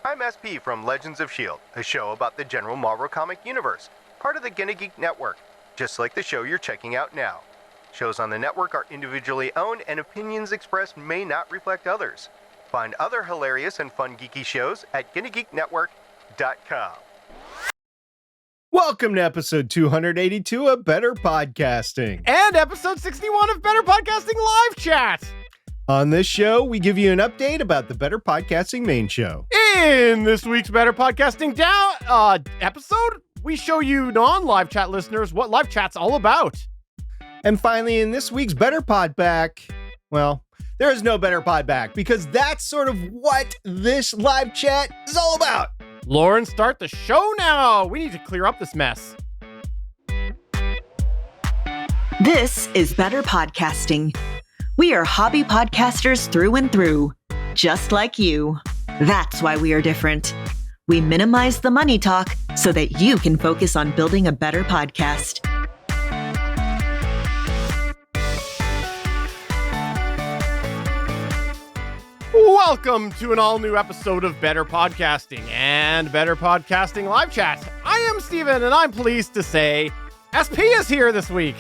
I'm SP from Legends of S.H.I.E.L.D., a show about the general Marvel comic universe, part of the Gonna Geek Network, just like the show you're checking out now. Shows on the network are individually owned and opinions expressed may not reflect others. Find other hilarious and fun geeky shows at GonnaGeekNetwork.com. Welcome to episode 282 of Better Podcasting. And episode 61 of Better Podcasting Live Chat. On this show, we give you an update about the Better Podcasting main show. In this week's Better Podcasting episode, we show you non-live chat listeners what live chat's all about. And finally, in this week's Better Pod Back, well, there is no Better Pod Back because that's sort of what this live chat is all about. Lauren, start the show now. We need to clear up this mess. This is Better Podcasting. We are hobby podcasters through and through, just like you. That's why we are different. We minimize the money talk so that you can focus on building a better podcast. Welcome to an all-new episode of Better Podcasting and Better Podcasting Live Chat. I am Steven, and I'm pleased to say SP is here this week.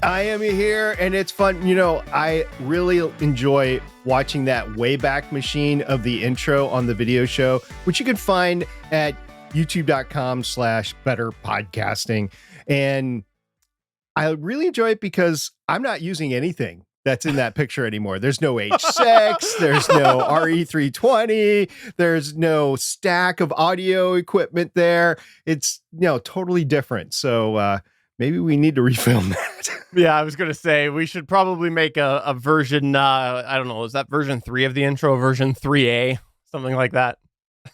I am here, and it's fun. You know, I really enjoy watching that Wayback Machine of the intro on the video show, which you can find at youtube.com/betterpodcasting. And I really enjoy it because I'm not using anything that's in that picture anymore. There's no H6, there's no RE320, there's no stack of audio equipment there. It's, totally different. So maybe we need to refilm that. Yeah, I was going to say, we should probably make a version, I don't know, is that version 3 of the intro, version 3A, something like that?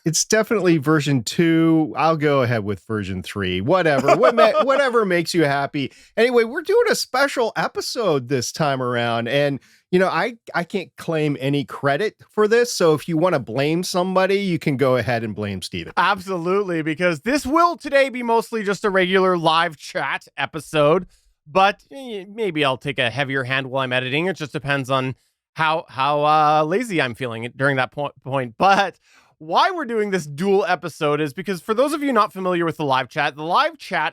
It's definitely version 2. I'll go ahead with version 3. Whatever. Whatever makes you happy. Anyway, we're doing a special episode this time around. And, I can't claim any credit for this. So if you want to blame somebody, you can go ahead and blame Steven. Absolutely, because this will today be mostly just a regular live chat episode. But maybe I'll take a heavier hand while I'm editing. It just depends on how lazy I'm feeling during that point. But why we're doing this dual episode is because for those of you not familiar with the live chat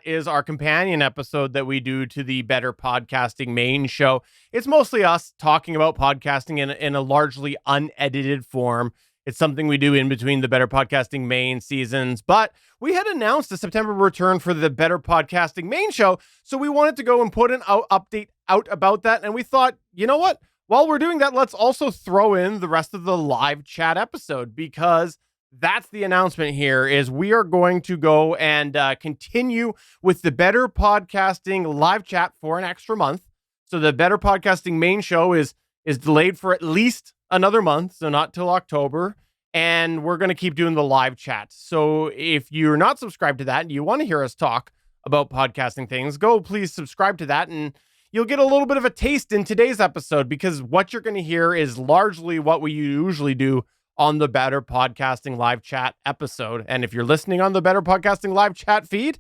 is our companion episode that we do to the Better Podcasting main show. It's mostly us talking about podcasting in a largely unedited form. It's something we do in between the Better Podcasting main seasons, but we had announced a September return for the Better Podcasting main show, so we wanted to go and put an update out about that, and we thought, you know what? While we're doing that, let's also throw in the rest of the live chat episode, because that's the announcement here, is we are going to go and continue with the Better Podcasting live chat for an extra month. So the Better Podcasting main show is delayed for at least another month, so not till October. And we're going to keep doing the live chat. So if you're not subscribed to that and you want to hear us talk about podcasting things, go please subscribe to that, and you'll get a little bit of a taste in today's episode, because what you're going to hear is largely what we usually do on the Better Podcasting live chat episode. And if you're listening on the Better Podcasting live chat feed,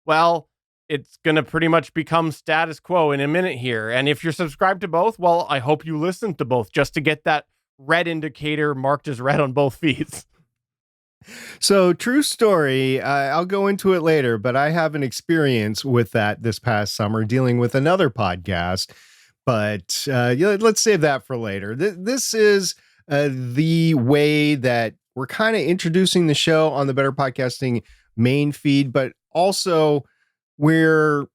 well, it's going to pretty much become status quo in a minute here. And if you're subscribed to both, well, I hope you listen to both just to get that red indicator marked as red on both feeds. So, true story, I'll go into it later, but I have an experience with that this past summer dealing with another podcast, but let's save that for later. This is the way that we're kind of introducing the show on the Better Podcasting main feed, but also we're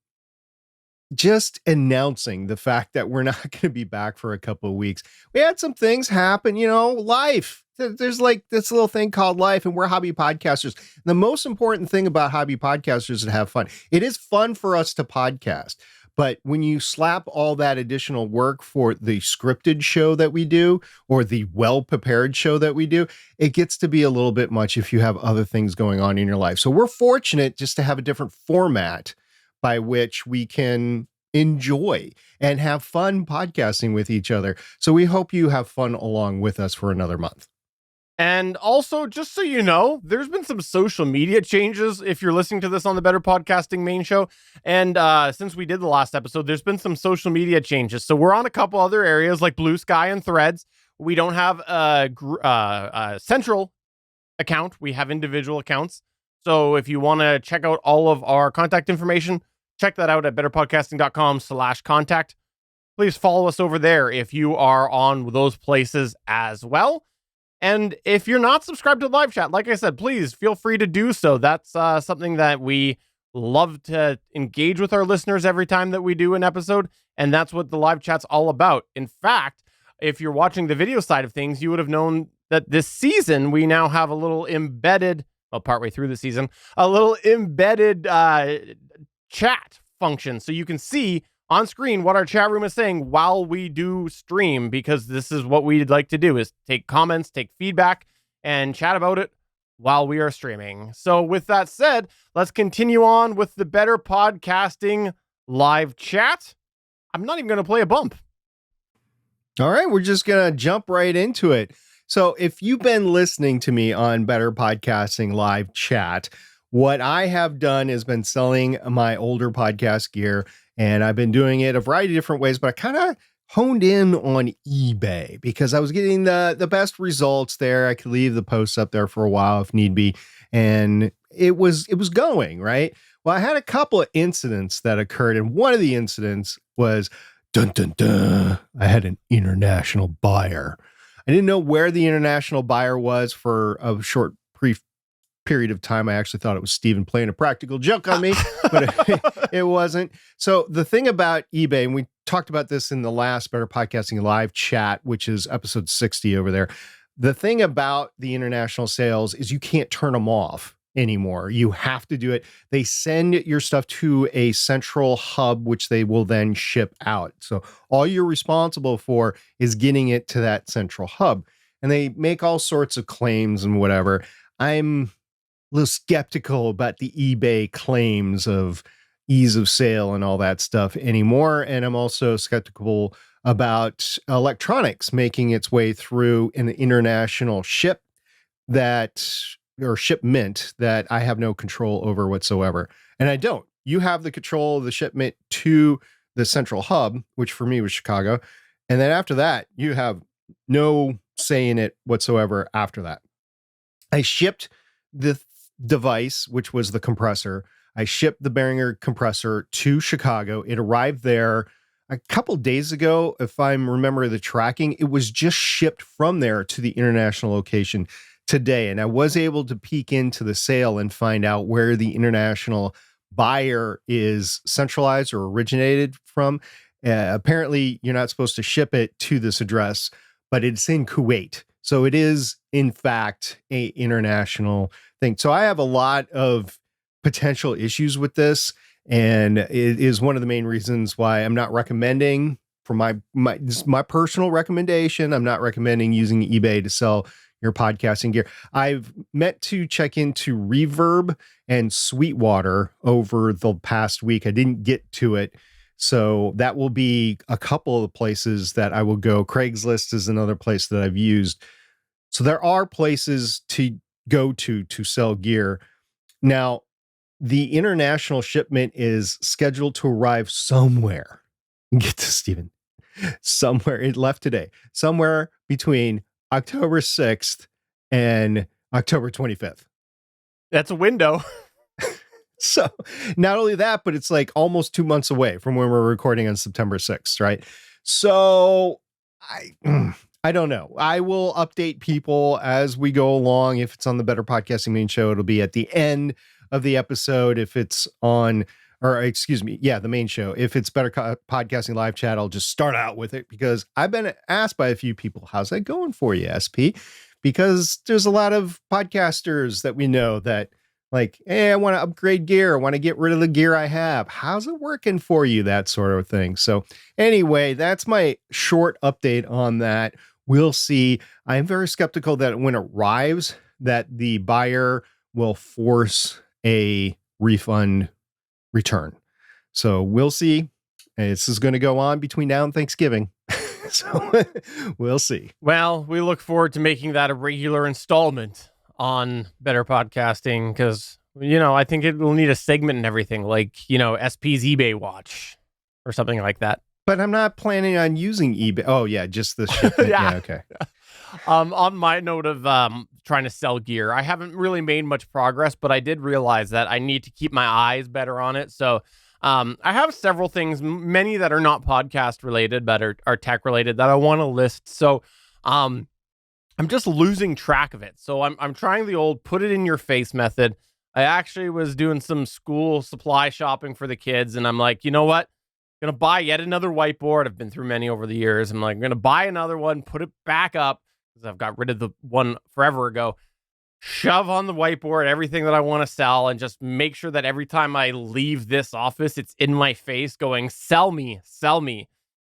just announcing the fact that we're not going to be back for a couple of weeks. We had some things happen, life. There's like this little thing called life, and we're hobby podcasters. The most important thing about hobby podcasters is to have fun. It is fun for us to podcast, but when you slap all that additional work for the scripted show that we do, or the well-prepared show that we do, it gets to be a little bit much if you have other things going on in your life. So we're fortunate just to have a different format by which we can enjoy and have fun podcasting with each other. So we hope you have fun along with us for another month. And also, just so you know, there's been some social media changes if you're listening to this on the Better Podcasting main show. And since we did the last episode, there's been some social media changes. So we're on a couple other areas like Bluesky and Threads. We don't have a central account. We have individual accounts. So if you want to check out all of our contact information, check that out at betterpodcasting.com/contact. Please follow us over there if you are on those places as well. And if you're not subscribed to live chat, like I said, please feel free to do so. That's something that we love to engage with our listeners every time that we do an episode. And that's what the live chat's all about. In fact, if you're watching the video side of things, you would have known that this season, we now have a little embedded, well, partway through the season, a little embedded chat function. So you can see on screen what our chat room is saying while we do stream, because this is what we'd like to do, is take comments, take feedback, and chat about it while we are streaming. So with that said, let's continue on with the Better Podcasting live chat. I'm not even going to play a bump. All right, we're just going to jump right into it. So if you've been listening to me on Better Podcasting live chat, what I have done is been selling my older podcast gear, and I've been doing it a variety of different ways, but I kind of honed in on eBay because I was getting the best results there. I could leave the posts up there for a while if need be, and it was going, right? Well, I had a couple of incidents that occurred, and one of the incidents was, dun, dun, dun, I had an international buyer. I didn't know where the international buyer was for a short brief period of time. I actually thought it was Steven playing a practical joke on me, but it wasn't. So the thing about eBay, and we talked about this in the last Better Podcasting live chat, which is episode 60 over there. The thing about the international sales is you can't turn them off anymore. You have to do it. They send your stuff to a central hub, which they will then ship out. So all you're responsible for is getting it to that central hub. And they make all sorts of claims and whatever. I'm a little skeptical about the eBay claims of ease of sale and all that stuff anymore. And I'm also skeptical about electronics making its way through an international shipment that I have no control over whatsoever. And I don't. You have the control of the shipment to the central hub, which for me was Chicago. And then after that, you have no say in it whatsoever after that. I shipped the device, which was the compressor. I shipped the Behringer compressor to Chicago. It arrived there a couple days ago. If I remember the tracking, it was just shipped from there to the international location today. And I was able to peek into the sale and find out where the international buyer is centralized or originated from. Apparently, you're not supposed to ship it to this address, but it's in Kuwait. So it is, in fact, an international thing. So I have a lot of potential issues with this. And it is one of the main reasons why I'm not recommending, for my personal recommendation, I'm not recommending using eBay to sell your podcasting gear. I've meant to check into Reverb and Sweetwater over the past week. I didn't get to it. So that will be a couple of the places that I will go. Craigslist is another place that I've used. So there are places to go to sell gear. Now, the international shipment is scheduled to arrive somewhere. Get to Steven. Somewhere. It left today. Somewhere between October 6th and October 25th. That's a window. So not only that, but it's like almost 2 months away from when we're recording on September 6th, right? So I don't know. I will update people as we go along. If it's on the Better Podcasting main show, it'll be at the end of the episode. If it's on, or excuse me, yeah, the main show. If it's Better Podcasting live chat, I'll just start out with it because I've been asked by a few people, how's that going for you, SP? Because there's a lot of podcasters that we know that like, hey, I want to upgrade gear. I want to get rid of the gear I have. How's it working for you? That sort of thing. So anyway, that's my short update on that. We'll see. I'm very skeptical that when it arrives, that the buyer will force a refund return. So we'll see. This is going to go on between now and Thanksgiving. So we'll see. Well, we look forward to making that a regular installment on Better Podcasting because, I think it will need a segment and everything like, SP's eBay watch or something like that. But I'm not planning on using eBay. Oh, yeah, just the shipment. Yeah. Okay. On my note of trying to sell gear. I haven't really made much progress, but I did realize that I need to keep my eyes better on it. So I have several things, many that are not podcast related, but are tech related that I want to list. So I'm just losing track of it. So I'm trying the old put it in your face method. I actually was doing some school supply shopping for the kids, and I'm like, you know what? I'm going to buy yet another whiteboard. I've been through many over the years. I'm like, I'm going to buy another one, put it back up, because I've got rid of the one forever ago. Shove on the whiteboard everything that I want to sell, and just make sure that every time I leave this office, it's in my face going, sell me,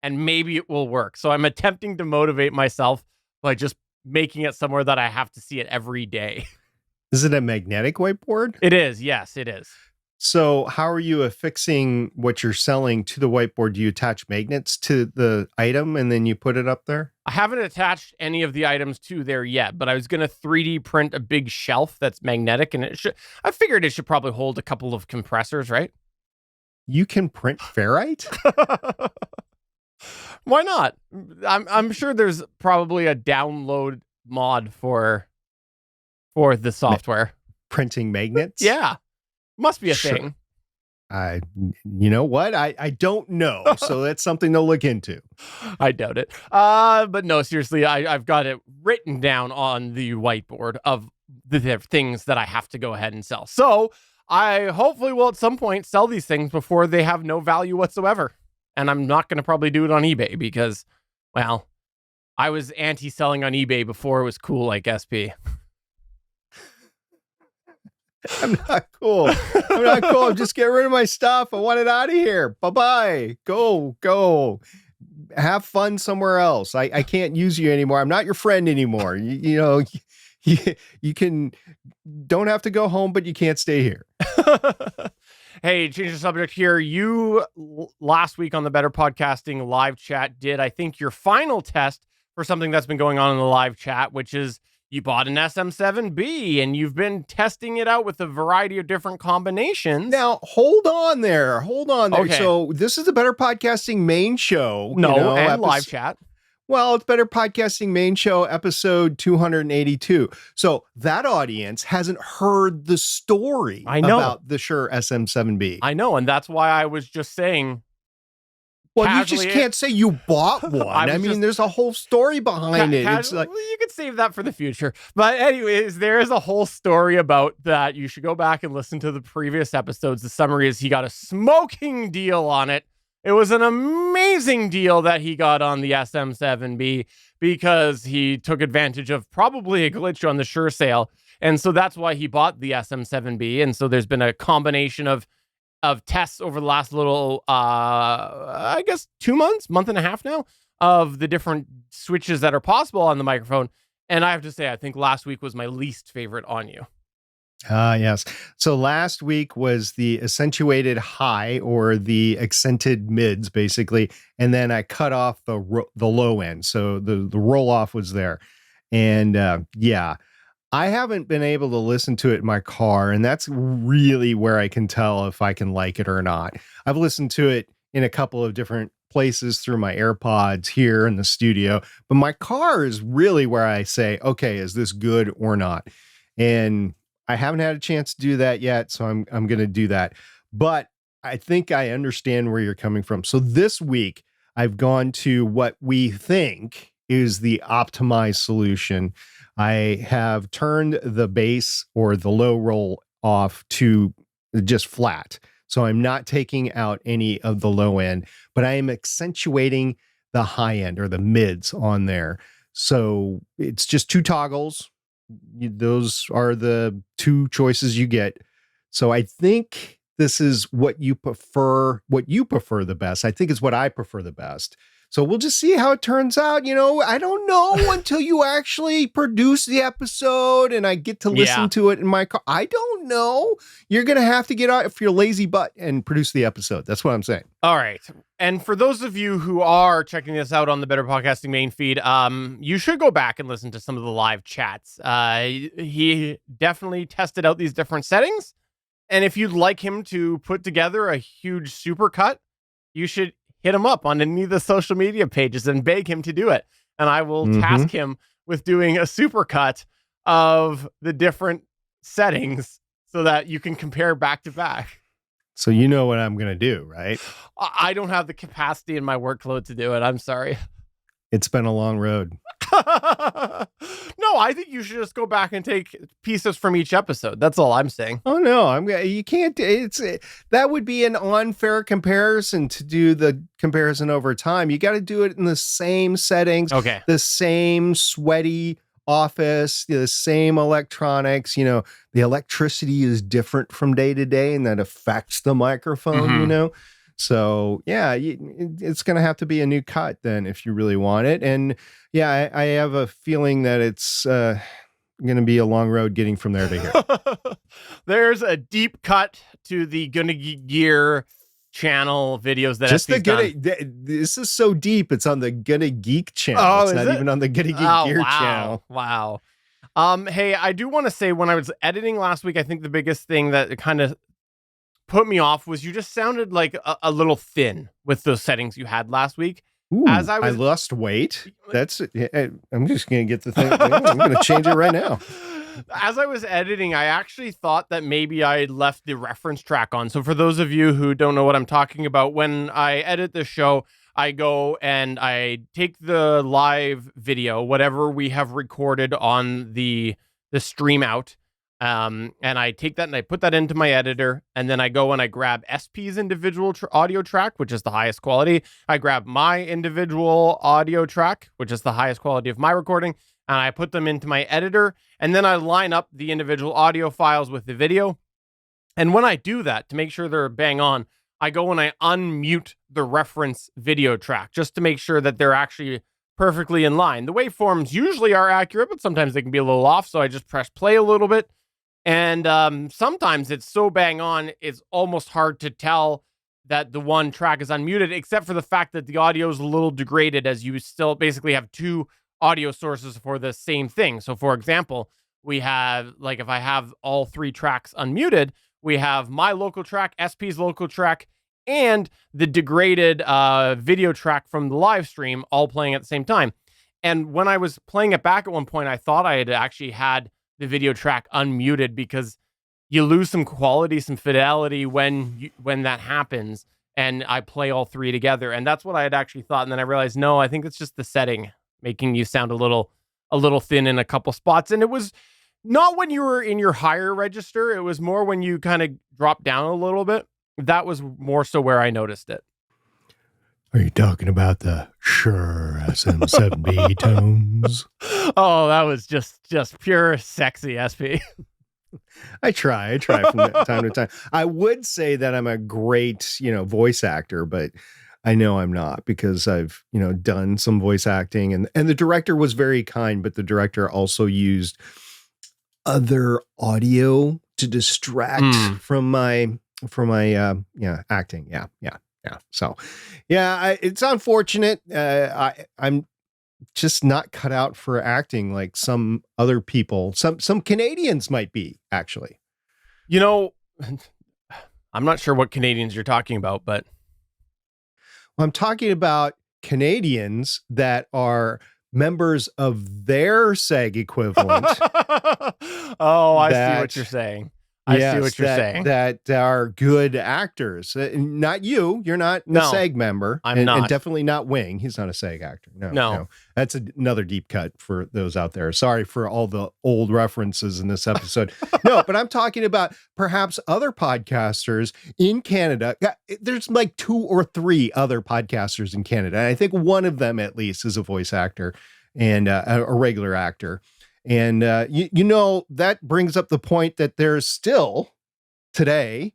and maybe it will work. So I'm attempting to motivate myself by just making it somewhere that I have to see it every day. Is it a magnetic whiteboard? It is. Yes, it is. So how are you affixing what you're selling to the whiteboard? Do you attach magnets to the item and then you put it up there? I haven't attached any of the items to there yet, but I was going to 3D print a big shelf that's magnetic, and I figured it should probably hold a couple of compressors, right? You can print ferrite? Why not? I'm sure there's probably a download mod for the software. Printing magnets? Yeah. Must be a Sure. thing. You know what? I don't know. So that's something to look into. I doubt it. But no, seriously, I've got it written down on the whiteboard of the things that I have to go ahead and sell. So I hopefully will at some point sell these things before they have no value whatsoever. And I'm not going to probably do it on eBay because, well, I was anti-selling on eBay before it was cool like SP. I'm not cool. I'm just getting rid of my stuff. I want it out of here. Bye-bye. Go. Have fun somewhere else. I can't use you anymore. I'm not your friend anymore. You don't have to go home, but you can't stay here. Hey, change the subject here. You last week on the Better Podcasting live chat did, I think, your final test for something that's been going on in the live chat, which is you bought an SM7B and you've been testing it out with a variety of different combinations. Now, hold on there. Okay. So this is the Better Podcasting main show. And live chat. Well, it's Better Podcasting main show, episode 282. So that audience hasn't heard the story about the Shure SM7B. I know, and that's why I was just saying. Well, you just can't say you bought one. I mean, there's a whole story behind it. It's like, you could save that for the future. But anyways, there is a whole story about that. You should go back and listen to the previous episodes. The summary is he got a smoking deal on it. It was an amazing deal that he got on the SM7B because he took advantage of probably a glitch on the Shure sale. And so that's why he bought the SM7B. And so there's been a combination of tests over the last little, I guess, 2 months, month and a half now, of the different switches that are possible on the microphone. And I have to say, I think last week was my least favorite on you. Yes. So last week was the accentuated high, or the accented mids, basically. And then I cut off the low end. So the roll off was there. And I haven't been able to listen to it in my car, and that's really where I can tell if I can like it or not. I've listened to it in a couple of different places through my AirPods here in the studio, but my car is really where I say, okay, is this good or not? And I haven't had a chance to do that yet, so I'm going to do that. But I think I understand where you're coming from. So this week, I've gone to what we think is the optimized solution. I have turned the bass, or the low roll, off to just flat. So I'm not taking out any of the low end, but I am accentuating the high end, or the mids, on there. So it's just two toggles. Those are the two choices you get. So I think this is what you prefer the best. I think it's what I prefer the best. So we'll just see how it turns out. I don't know until you actually produce the episode and I get to listen to it in my car. I don't know. You're going to have to get out of your lazy butt and produce the episode. That's what I'm saying. All right. And for those of you who are checking this out on the Better Podcasting main feed, you should go back and listen to some of the live chats. He definitely tested out these different settings. And if you'd like him to put together a huge supercut, you should hit him up on any of the social media pages and beg him to do it. And I will task him with doing a supercut of the different settings so that you can compare back to back. So you know what I'm going to do, right? I don't have the capacity in my workload to do it. I'm sorry. It's been a long road. No, I think you should just go back and take pieces from each episode. That's all I'm saying. Oh no, you can't. That would be an unfair comparison to do the comparison over time. You got to do it in the same settings. Okay. The same sweaty office, the same electronics. The electricity is different from day to day, and that affects the microphone. So yeah, it's going to have to be a new cut then if you really want it. And yeah, I have a feeling that it's going to be a long road getting from there to here. There's a deep cut to the Gonna Gear channel videos that just SP's this is so deep. It's on the Gonna Geek channel. Oh, it's not even on the Gonna Geek Gear channel. Wow. Hey, I do want to say when I was editing last week, I think the biggest thing that kind of put me off was you just sounded like a little thin with those settings you had last week. Ooh, I lost weight. I'm just going to get the thing. I'm going to change it right now. As I was editing, I actually thought that maybe I left the reference track on. So for those of you who don't know what I'm talking about, when I edit the show, I go and I take the live video, whatever we have recorded on the stream out, and I take that and I put that into my editor, and then I go and I grab SP's individual audio track, which is the highest quality. I grab my individual audio track, which is the highest quality of my recording, and I put them into my editor, and then I line up the individual audio files with the video. And when I do that, to make sure they're bang on, I go and I unmute the reference video track just to make sure that they're actually perfectly in line. The waveforms usually are accurate, but sometimes they can be a little off, so I just press play a little bit. And sometimes it's so bang on, it's almost hard to tell that the one track is unmuted, except for the fact that the audio is a little degraded, as you still basically have two audio sources for the same thing. So for example, we have, like, if I have all three tracks unmuted, we have my local track, SP's local track, and the degraded video track from the live stream all playing at the same time. And when I was playing it back at one point, I thought I had actually had the video track unmuted, because you lose some quality, some fidelity when that happens. And I play all three together, and that's what I had actually thought. And then I realized, no, I think it's just the setting making you sound a little thin in a couple spots. And it was not when you were in your higher register. It was more when you kind of dropped down a little bit. That was more so where I noticed it. Are you talking about the Shure SM7B tones? Oh, that was just pure sexy SP. I try from time to time. I would say that I'm a great, voice actor, but I know I'm not, because I've, done some voice acting, and the director was very kind, but the director also used other audio to distract from my acting. Yeah. So, yeah, it's unfortunate. I'm just not cut out for acting like some other people. Some Canadians might be, actually. I'm not sure what Canadians you're talking about, but I'm talking about Canadians that are members of their SAG equivalent. Oh, I see what you're saying. I see what you're saying. That are good actors. Not you. You're not a SAG member. I'm not. And definitely not Wing. He's not a SAG actor. No. That's another deep cut for those out there. Sorry for all the old references in this episode. No, but I'm talking about perhaps other podcasters in Canada. There's like 2 or 3 other podcasters in Canada. And I think one of them at least is a voice actor and a regular actor. And, that brings up the point that there's still today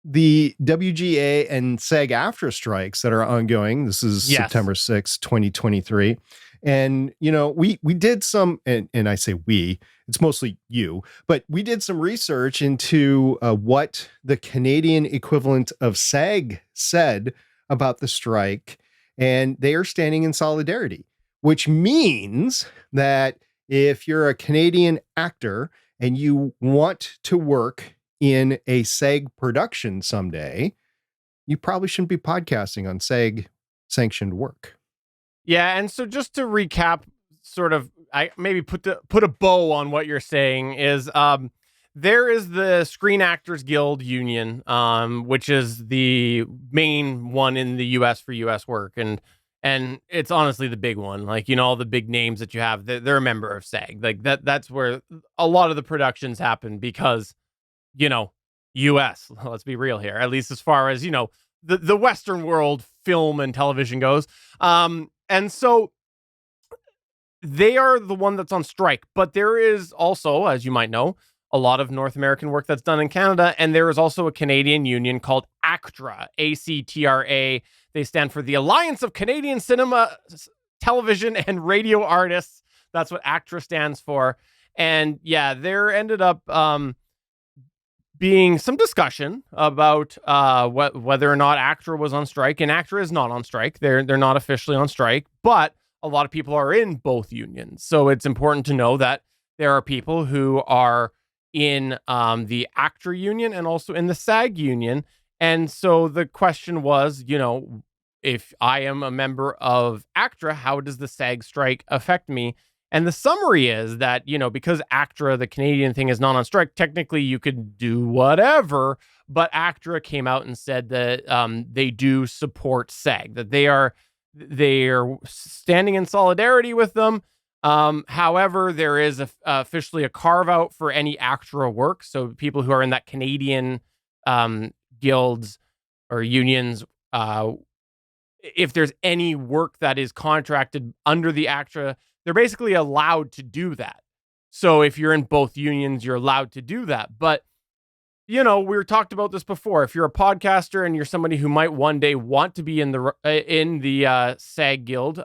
the WGA and SAG-AFTRA strikes that are ongoing. This is September 6, 2023. And, we did some, and I say we, it's mostly you, but we did some research into what the Canadian equivalent of SAG said about the strike. And they are standing in solidarity, which means that if you're a Canadian actor and you want to work in a SAG production someday, you probably shouldn't be podcasting on SAG sanctioned work. Yeah. And so just to recap sort of I maybe put a bow on what you're saying is there is the Screen Actors Guild Union, which is the main one in the U.S. for U.S. work, and it's honestly the big one. Like, you know, all the big names that you have, they're a member of SAG. Like that's where a lot of the productions happen because, you know, U.S. Let's be real here, at least as far as, you know, the Western world film and television goes. And so they are the one that's on strike, but there is also, as you might know, a lot of North American work that's done in Canada, and there is also a Canadian union called ACTRA, ACTRA. They stand for the Alliance of Canadian Cinema, Television, and Radio Artists. That's what ACTRA stands for. And yeah, there ended up being some discussion about whether or not ACTRA was on strike, and ACTRA is not on strike. They're not officially on strike, but a lot of people are in both unions. So it's important to know that there are people who are in the ACTRA union and also in the SAG union. And so the question was, you know, if I am a member of ACTRA, how does the SAG strike affect me? And the summary is that, you know, because ACTRA, the Canadian thing, is not on strike, technically you could do whatever, but ACTRA came out and said that they do support SAG, that they are standing in solidarity with them. However, there is officially a carve out for any ACTRA work. So people who are in that Canadian guilds or unions, if there's any work that is contracted under the ACTRA, they're basically allowed to do that. So if you're in both unions, you're allowed to do that. But, you know, we talked about this before. If you're a podcaster and you're somebody who might one day want to be in the SAG guild,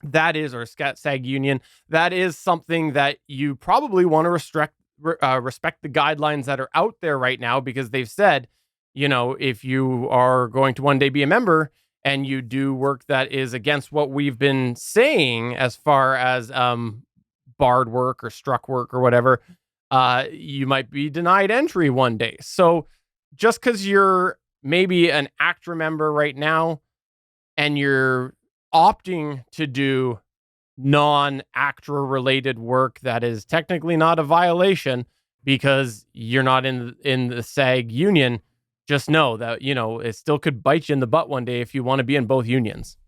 that is, or SAG union, that is something that you probably want to respect the guidelines that are out there right now, because they've said, you know, if you are going to one day be a member and you do work that is against what we've been saying as far as barred work or struck work or whatever, you might be denied entry one day. So just because you're maybe an ACTRA member right now and you're opting to do non-ACTRA related work that is technically not a violation because you're not in the SAG union, just know that, you know, it still could bite you in the butt one day if you want to be in both unions.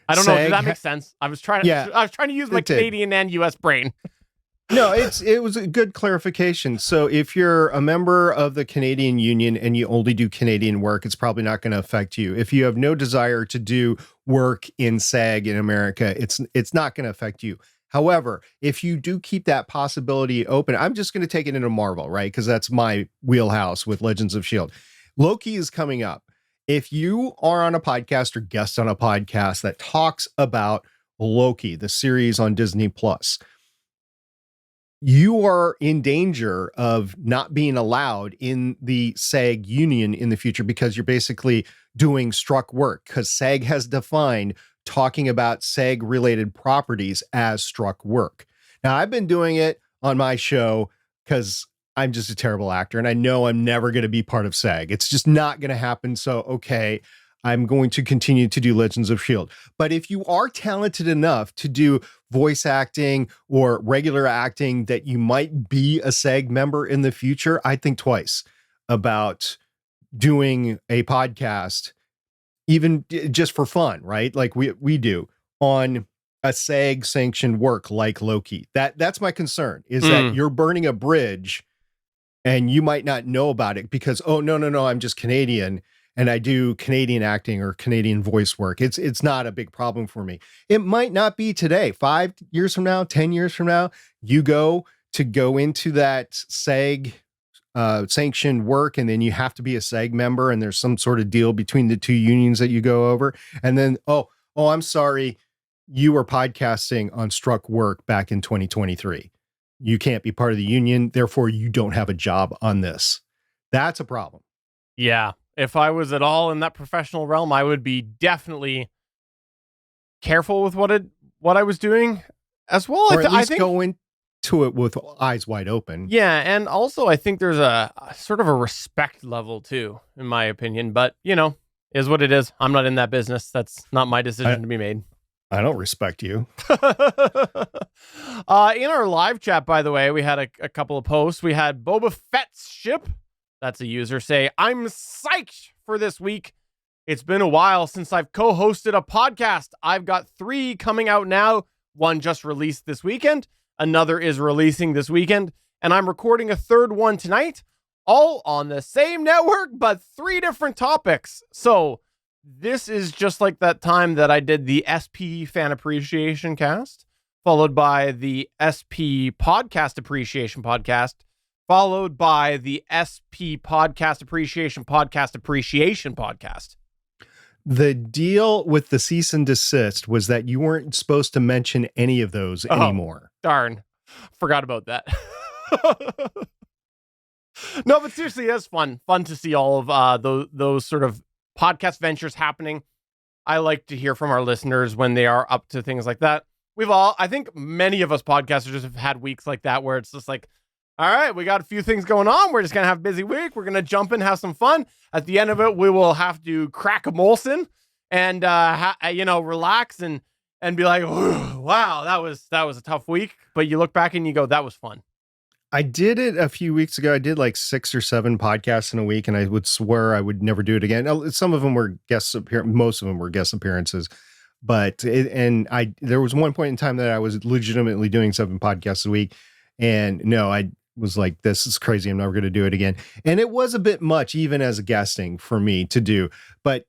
I don't know. Does that make sense? I was trying to use my Canadian and US brain. No, it was a good clarification. So if you're a member of the Canadian Union and you only do Canadian work, it's probably not going to affect you. If you have no desire to do work in SAG in America, it's not going to affect you. However, if you do keep that possibility open, I'm just going to take it into Marvel, right? Because that's my wheelhouse with Legends of S.H.I.E.L.D. Loki is coming up. If you are on a podcast or guest on a podcast that talks about Loki, the series on Disney Plus, you are in danger of not being allowed in the SAG union in the future because you're basically doing struck work, because SAG has defined talking about SAG related properties as struck work. Now, I've been doing it on my show because I'm just a terrible actor and I know I'm never going to be part of SAG. It's just not going to happen. So, okay, I'm going to continue to do Legends of S.H.I.E.L.D. But if you are talented enough to do voice acting or regular acting that you might be a SAG member in the future, I think twice about doing a podcast, even just for fun, right? Like we do on a SAG sanctioned work like Loki. That's my concern, is that you're burning a bridge and you might not know about it because, oh, no, I'm just Canadian and I do Canadian acting or Canadian voice work. It's not a big problem for me. It might not be today. 5 years from now, 10 years from now, you go into that SAG sanctioned work, and then you have to be a SAG member, and there's some sort of deal between the two unions that you go over. And then, oh, I'm sorry, you were podcasting on struck work back in 2023. You can't be part of the union, therefore you don't have a job on this. That's a problem. Yeah. If I was at all in that professional realm, I would be definitely careful with what I was doing as well. Or at least go into it with eyes wide open. Yeah, and also I think there's a sort of a respect level too, in my opinion. But, you know, is what it is. I'm not in that business. That's not my decision to be made. I don't respect you. In our live chat, by the way, we had a couple of posts. We had Boba Fett's ship. That's a user say, I'm psyched for this week. It's been a while since I've co-hosted a podcast. I've got 3 coming out now. One just released this weekend. Another is releasing this weekend. And I'm recording a 3rd one tonight. All on the same network, but 3 different topics. So this is just like that time that I did the SP Fan Appreciation Cast, followed by the SP Podcast Appreciation Podcast, followed by the SP Podcast Appreciation Podcast. The deal with the cease and desist was that you weren't supposed to mention any of those anymore. Darn. Forgot about that. No, but seriously, that's fun. Fun to see all of those sort of podcast ventures happening. I like to hear from our listeners when they are up to things like that. I think many of us podcasters have had weeks like that where it's just like, all right, we got a few things going on. We're just going to have a busy week. We're going to jump in, have some fun. At the end of it, we will have to crack a Molson and, relax and be like, wow, that was a tough week. But you look back and you go, that was fun. I did it a few weeks ago. I did like 6 or 7 podcasts in a week, and I would swear I would never do it again. Some of them were guest appearances. Most of them were guest appearances. But there was one point in time that I was legitimately doing 7 podcasts a week. And no, I was like, this is crazy. I'm never going to do it again. And it was a bit much, even as a guesting for me to do. But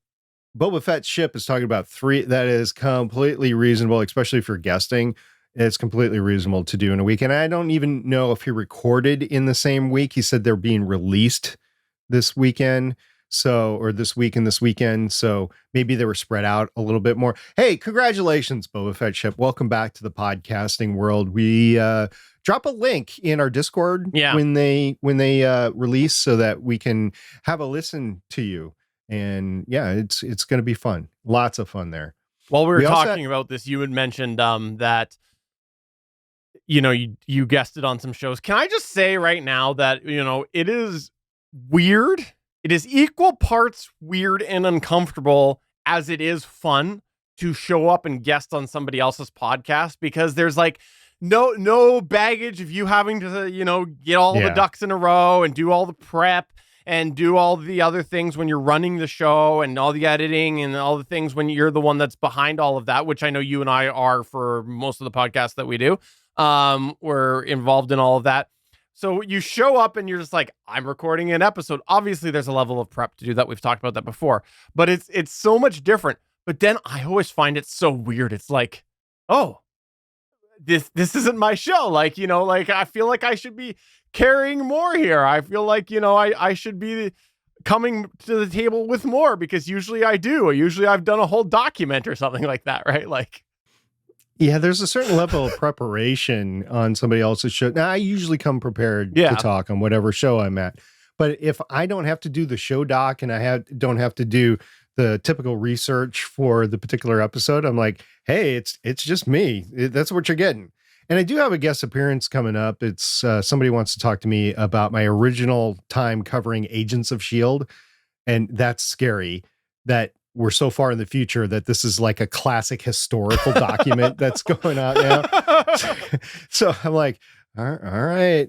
Boba Fett's ship is talking about 3. That is completely reasonable, especially if you're guesting. It's completely reasonable to do in a week. And I don't even know if he recorded in the same week. He said they're being released this weekend. Or this week and this weekend. So maybe they were spread out a little bit more. Hey, congratulations, Boba Fett ship. Welcome back to the podcasting world. We drop a link in our Discord when they release so that we can have a listen to you. And yeah, it's going to be fun. Lots of fun there. While we were talking about this, you had mentioned that you guessed it on some shows. Can I just say right now that, it is weird. It is equal parts weird and uncomfortable as it is fun to show up and guest on somebody else's podcast, because there's like no baggage of you having to, get all the ducks in a row and do all the prep and do all the other things when you're running the show and all the editing and all the things when you're the one that's behind all of that, which I know you and I are for most of the podcasts that we do. We're involved in all of that. So you show up and you're just like, I'm recording an episode. Obviously, there's a level of prep to do that. We've talked about that before, but it's so much different. But then I always find it so weird. It's like, oh, this isn't my show. Like, I feel like I should be carrying more here. I feel like, I should be coming to the table with more, because usually I do. Usually I've done a whole document or something like that, right? Like, yeah, there's a certain level of preparation on somebody else's show. Now, I usually come prepared to talk on whatever show I'm at. But if I don't have to do the show doc and don't have to do the typical research for the particular episode, I'm like, hey, it's just me. That's what you're getting. And I do have a guest appearance coming up. It's somebody wants to talk to me about my original time covering Agents of S.H.I.E.L.D. And that's scary that we're so far in the future that this is like a classic historical document that's going on now. So I'm like, all right.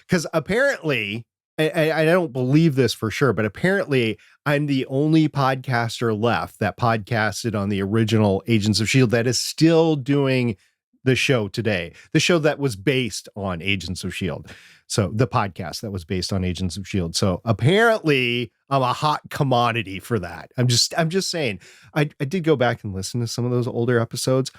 Because apparently, I don't believe this for sure, but apparently I'm the only podcaster left that podcasted on the original Agents of S.H.I.E.L.D. that is still doing the show today, the show that was based on Agents of S.H.I.E.L.D. So the podcast that was based on Agents of S.H.I.E.L.D. So apparently I'm a hot commodity for that. I'm just saying, I did go back and listen to some of those older episodes.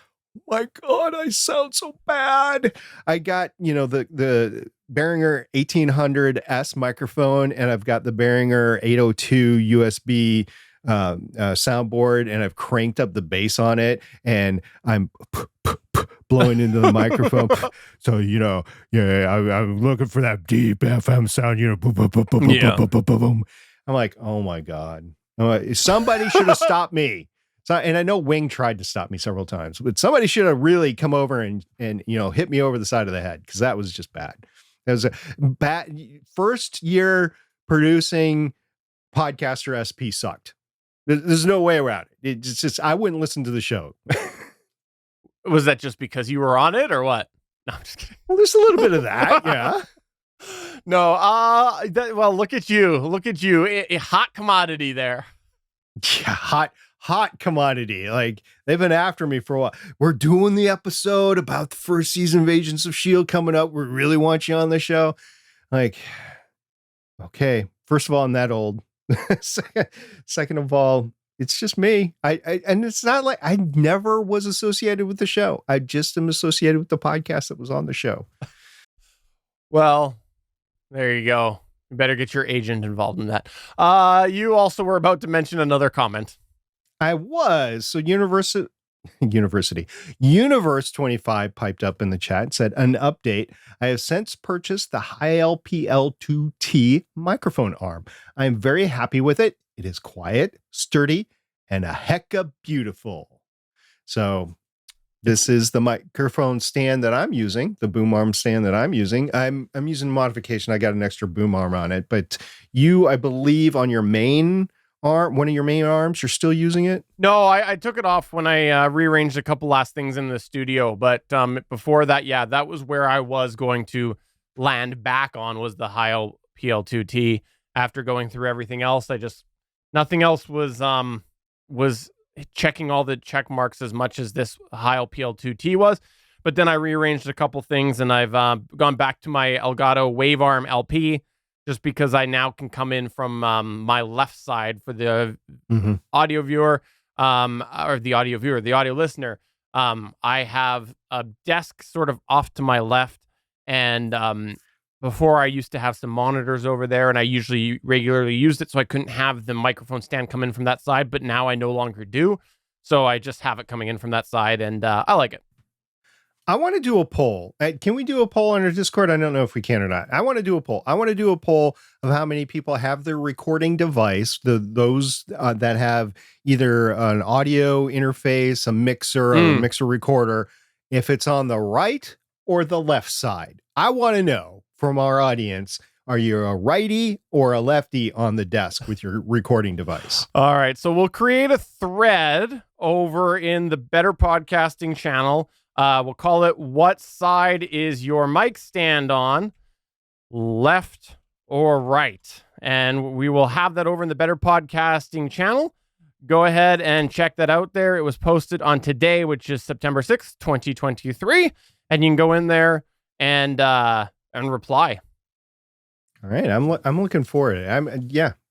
My God, I sound so bad. I got, the Behringer 1800S microphone, and I've got the Behringer 802 USB soundboard, and I've cranked up the bass on it, and I'm blowing into the microphone. So, I'm looking for that deep FM sound, boom, boom, boom, boom, boom, boom, boom, boom. I'm like, oh my God. Somebody should have stopped me. So, and I know Wing tried to stop me several times, but somebody should have really come over and hit me over the side of the head, because that was just bad. It was a bad first year producing. Podcaster SP sucked. There's no way around it. It's just, I wouldn't listen to the show. Was that just because you were on it or what? No, I'm just kidding. Well, there's a little bit of that, yeah. No, well, look at you. Look at you. A hot commodity there. Yeah, hot commodity. Like, they've been after me for a while. We're doing the episode about the first season of Agents of S.H.I.E.L.D. coming up. We really want you on the show. Like, okay, first of all, I'm that old. Second of all, it's just me. And it's not like I never was associated with the show. I just am associated with the podcast that was on the show. Well, there you go. You better get your agent involved in that. You also were about to mention another comment. I was. So Universe 25 piped up in the chat and said, an update. I have since purchased the HiLPL2T microphone arm. I am very happy with it. It is quiet, sturdy, and a hecka beautiful. So this is the microphone stand that I'm using, the boom arm stand that I'm using. I'm using modification. I got an extra boom arm on it, but you, I believe, on your main arm, one of your main arms, you're still using it? No, I took it off when I rearranged a couple last things in the studio. But before that, yeah, that was where I was going to land back on, was the HiLPL2T. After going through everything else, nothing else was checking all the check marks as much as this HiLPL2T was. But then I rearranged a couple things, and I've gone back to my Elgato Wavearm LP, just because I now can come in from my left side for the audio viewer, or the audio listener. I have a desk sort of off to my left, and before I used to have some monitors over there, and I usually regularly used it, so I couldn't have the microphone stand come in from that side, but now I no longer do. So I just have it coming in from that side, and I like it. I want to do a poll. Can we do a poll on our Discord? I don't know if we can or not. I want to do a poll. I want to do a poll of how many people have their recording device, those that have either an audio interface, a mixer, or a mixer recorder, if it's on the right or the left side. I want to know from our audience, are you a righty or a lefty on the desk with your recording device? All right, so we'll create a thread over in the Better Podcasting channel. We'll call it, what side is your mic stand on, left or right? And we will have that over in the Better Podcasting channel. Go ahead and check that out there. It was posted on today, which is September 6th, 2023. And you can go in there and reply. All right. I'm looking forward to it.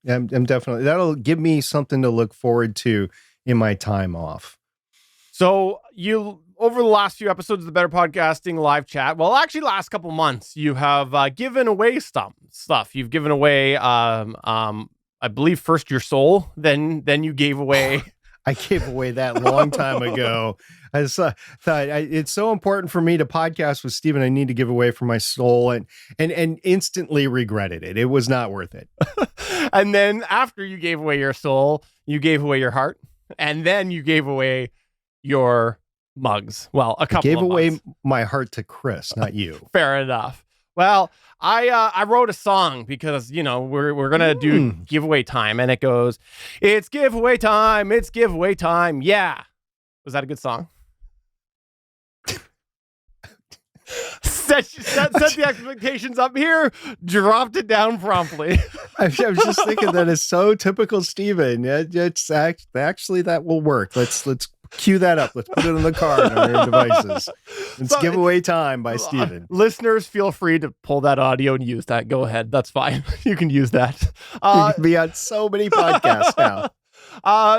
I'm definitely, that'll give me something to look forward to in my time off. So over the last few episodes of the Better Podcasting live chat, well, actually last couple months, you have given away stuff. You've given away, I believe, first your soul, then you gave away. I gave away that long time ago. I just thought it's so important for me to podcast with Steven. I need to give away for my soul, and instantly regretted it. It was not worth it. And then after you gave away your soul, you gave away your heart, and then you gave away your mugs. Well, a couple. I gave of away mugs. My heart to Chris, not you. Fair enough. Well, I wrote a song because, we're gonna do giveaway time, and it goes, "It's giveaway time, it's giveaway time." Yeah. Was that a good song? Set the expectations up here, dropped it down promptly. I was just thinking that is so typical Steven. It's actually that will work. Let's cue that up. Let's put it on the card on our devices. It's giveaway time by Steven. Listeners, feel free to pull that audio and use that. Go ahead. That's fine. You can use that. You can be on so many podcasts now.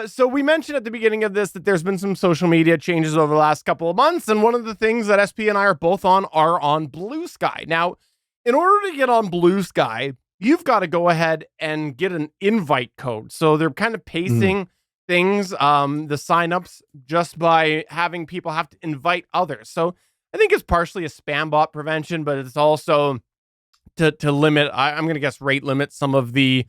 So we mentioned at the beginning of this that there's been some social media changes over the last couple of months, and one of the things that SP and I are both on are on Bluesky. Now, in order to get on Bluesky, you've got to go ahead and get an invite code. So they're kind of pacing things, the signups, just by having people have to invite others. So I think it's partially a spam bot prevention, but it's also to limit, I'm going to guess, rate limit some of the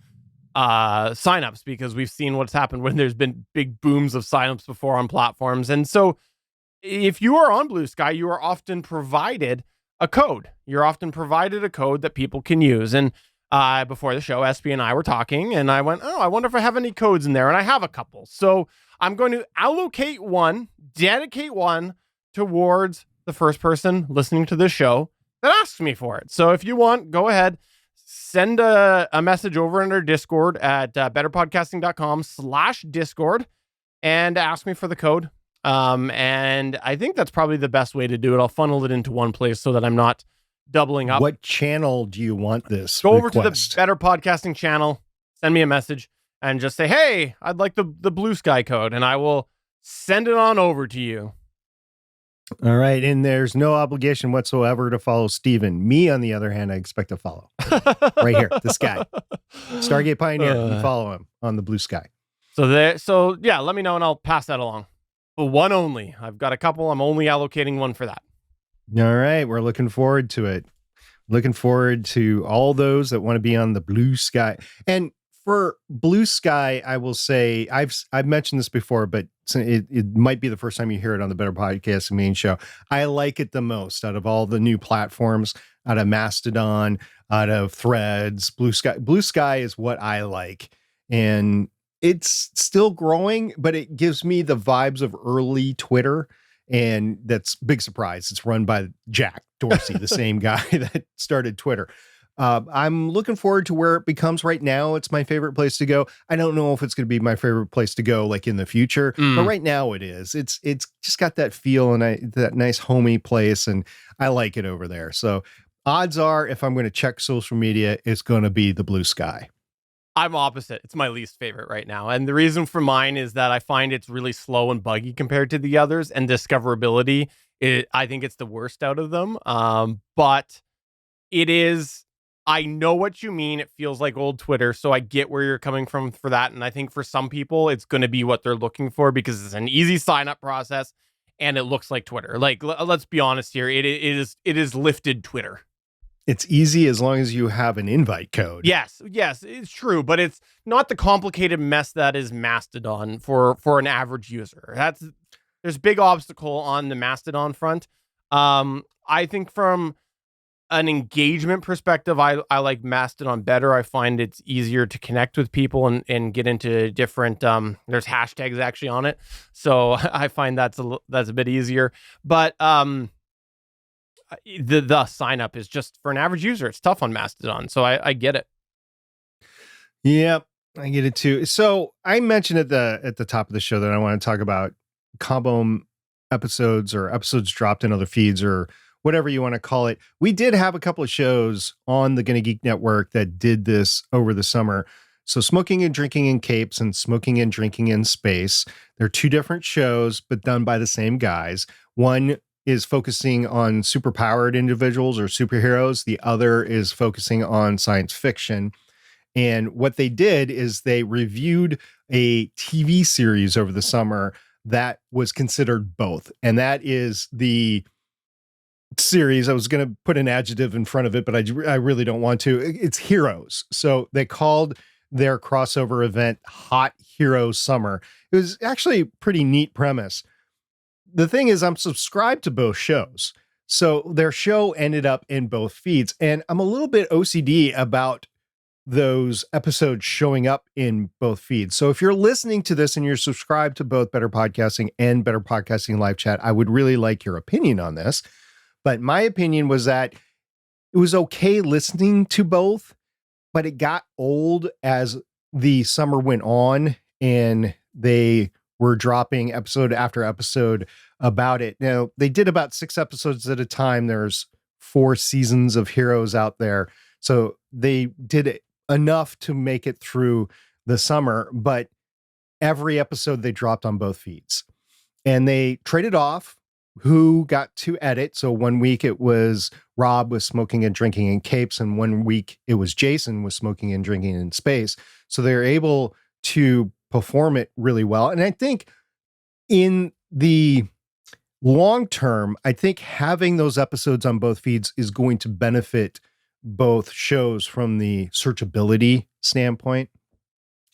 signups, because we've seen what's happened when there's been big booms of signups before on platforms. And so if you are on Bluesky, you are often provided a code. You're often provided a code that people can use. And before the show, SP and I were talking, and I went, I wonder if I have any codes in there. And I have a couple. So I'm going to allocate one, dedicate one towards the first person listening to this show that asks me for it. So if you want, go ahead, send a message over in our Discord at betterpodcasting.com/Discord and ask me for the code. And I think that's probably the best way to do it. I'll funnel it into one place so that I'm not doubling up. What channel do you want this? Go over to the request? Better Podcasting channel, send me a message, and just say, hey, I'd like the Bluesky code, and I will send it on over to you. All right. And there's no obligation whatsoever to follow Steven. Me, on the other hand, I expect to follow. Right here, this guy. Stargate Pioneer. You follow him on the Bluesky. So yeah, let me know and I'll pass that along. But one only. I've got a couple. I'm only allocating one for that. All right. We're looking forward to it. Looking forward to all those that want to be on the Bluesky. And for Bluesky, I will say, I've mentioned this before, but it might be the first time you hear it on the Better Podcasting main show. I like it the most out of all the new platforms, out of Mastodon, out of Threads. Bluesky is what I like. And it's still growing, but it gives me the vibes of early Twitter. And that's big surprise. It's run by Jack Dorsey, the same guy that started Twitter. I'm looking forward to where it becomes. Right now, it's my favorite place to go. I don't know if it's going to be my favorite place to go like in the future, but right now it is. It's just got that feel and that nice homey place, and I like it over there. So odds are, if I'm going to check social media, it's going to be the Bluesky. I'm opposite. It's my least favorite right now. And the reason for mine is that I find it's really slow and buggy compared to the others, and discoverability, I think it's the worst out of them. But it is, I know what you mean. It feels like old Twitter, so I get where you're coming from for that. And I think for some people, it's going to be what they're looking for because it's an easy sign-up process and it looks like Twitter. Like, let's be honest here. It is lifted Twitter. It's easy as long as you have an invite code. Yes, it's true, but it's not the complicated mess that is Mastodon for an average user. There's a big obstacle on the Mastodon front. I think from an engagement perspective, I like Mastodon better. I find it's easier to connect with people and get into different, there's hashtags actually on it. So I find that's a bit easier, but, the sign up is just for an average user. It's tough on Mastodon. So I get it. Yep. I get it too. So I mentioned at the top of the show that I want to talk about combo episodes or episodes dropped in other feeds or whatever you want to call it. We did have a couple of shows on the Gonna Geek Network that did this over the summer. So Smoking and Drinking in Capes and Smoking and Drinking in Space. They're two different shows, but done by the same guys. One is focusing on superpowered individuals or superheroes. The other is focusing on science fiction. And what they did is they reviewed a TV series over the summer that was considered both. And that is the series. I was going to put an adjective in front of it, but I really don't want to. It's Heroes. So they called their crossover event Hot Hero Summer. It was actually a pretty neat premise. The thing is, I'm subscribed to both shows. So their show ended up in both feeds. And I'm a little bit OCD about those episodes showing up in both feeds. So if you're listening to this and you're subscribed to both Better Podcasting and Better Podcasting Live Chat, I would really like your opinion on this. But my opinion was that it was okay listening to both, but it got old as the summer went on and they were dropping episode after episode about it. Now, they did about 6 episodes at a time. There's 4 seasons of Heroes out there. So they did enough to make it through the summer, but every episode they dropped on both feeds. And they traded off who got to edit. So one week it was Rob with Smoking and Drinking in Capes, and one week it was Jason with Smoking and Drinking in Space. So they're able to perform it really well. And I think in the long term, I think having those episodes on both feeds is going to benefit both shows from the searchability standpoint.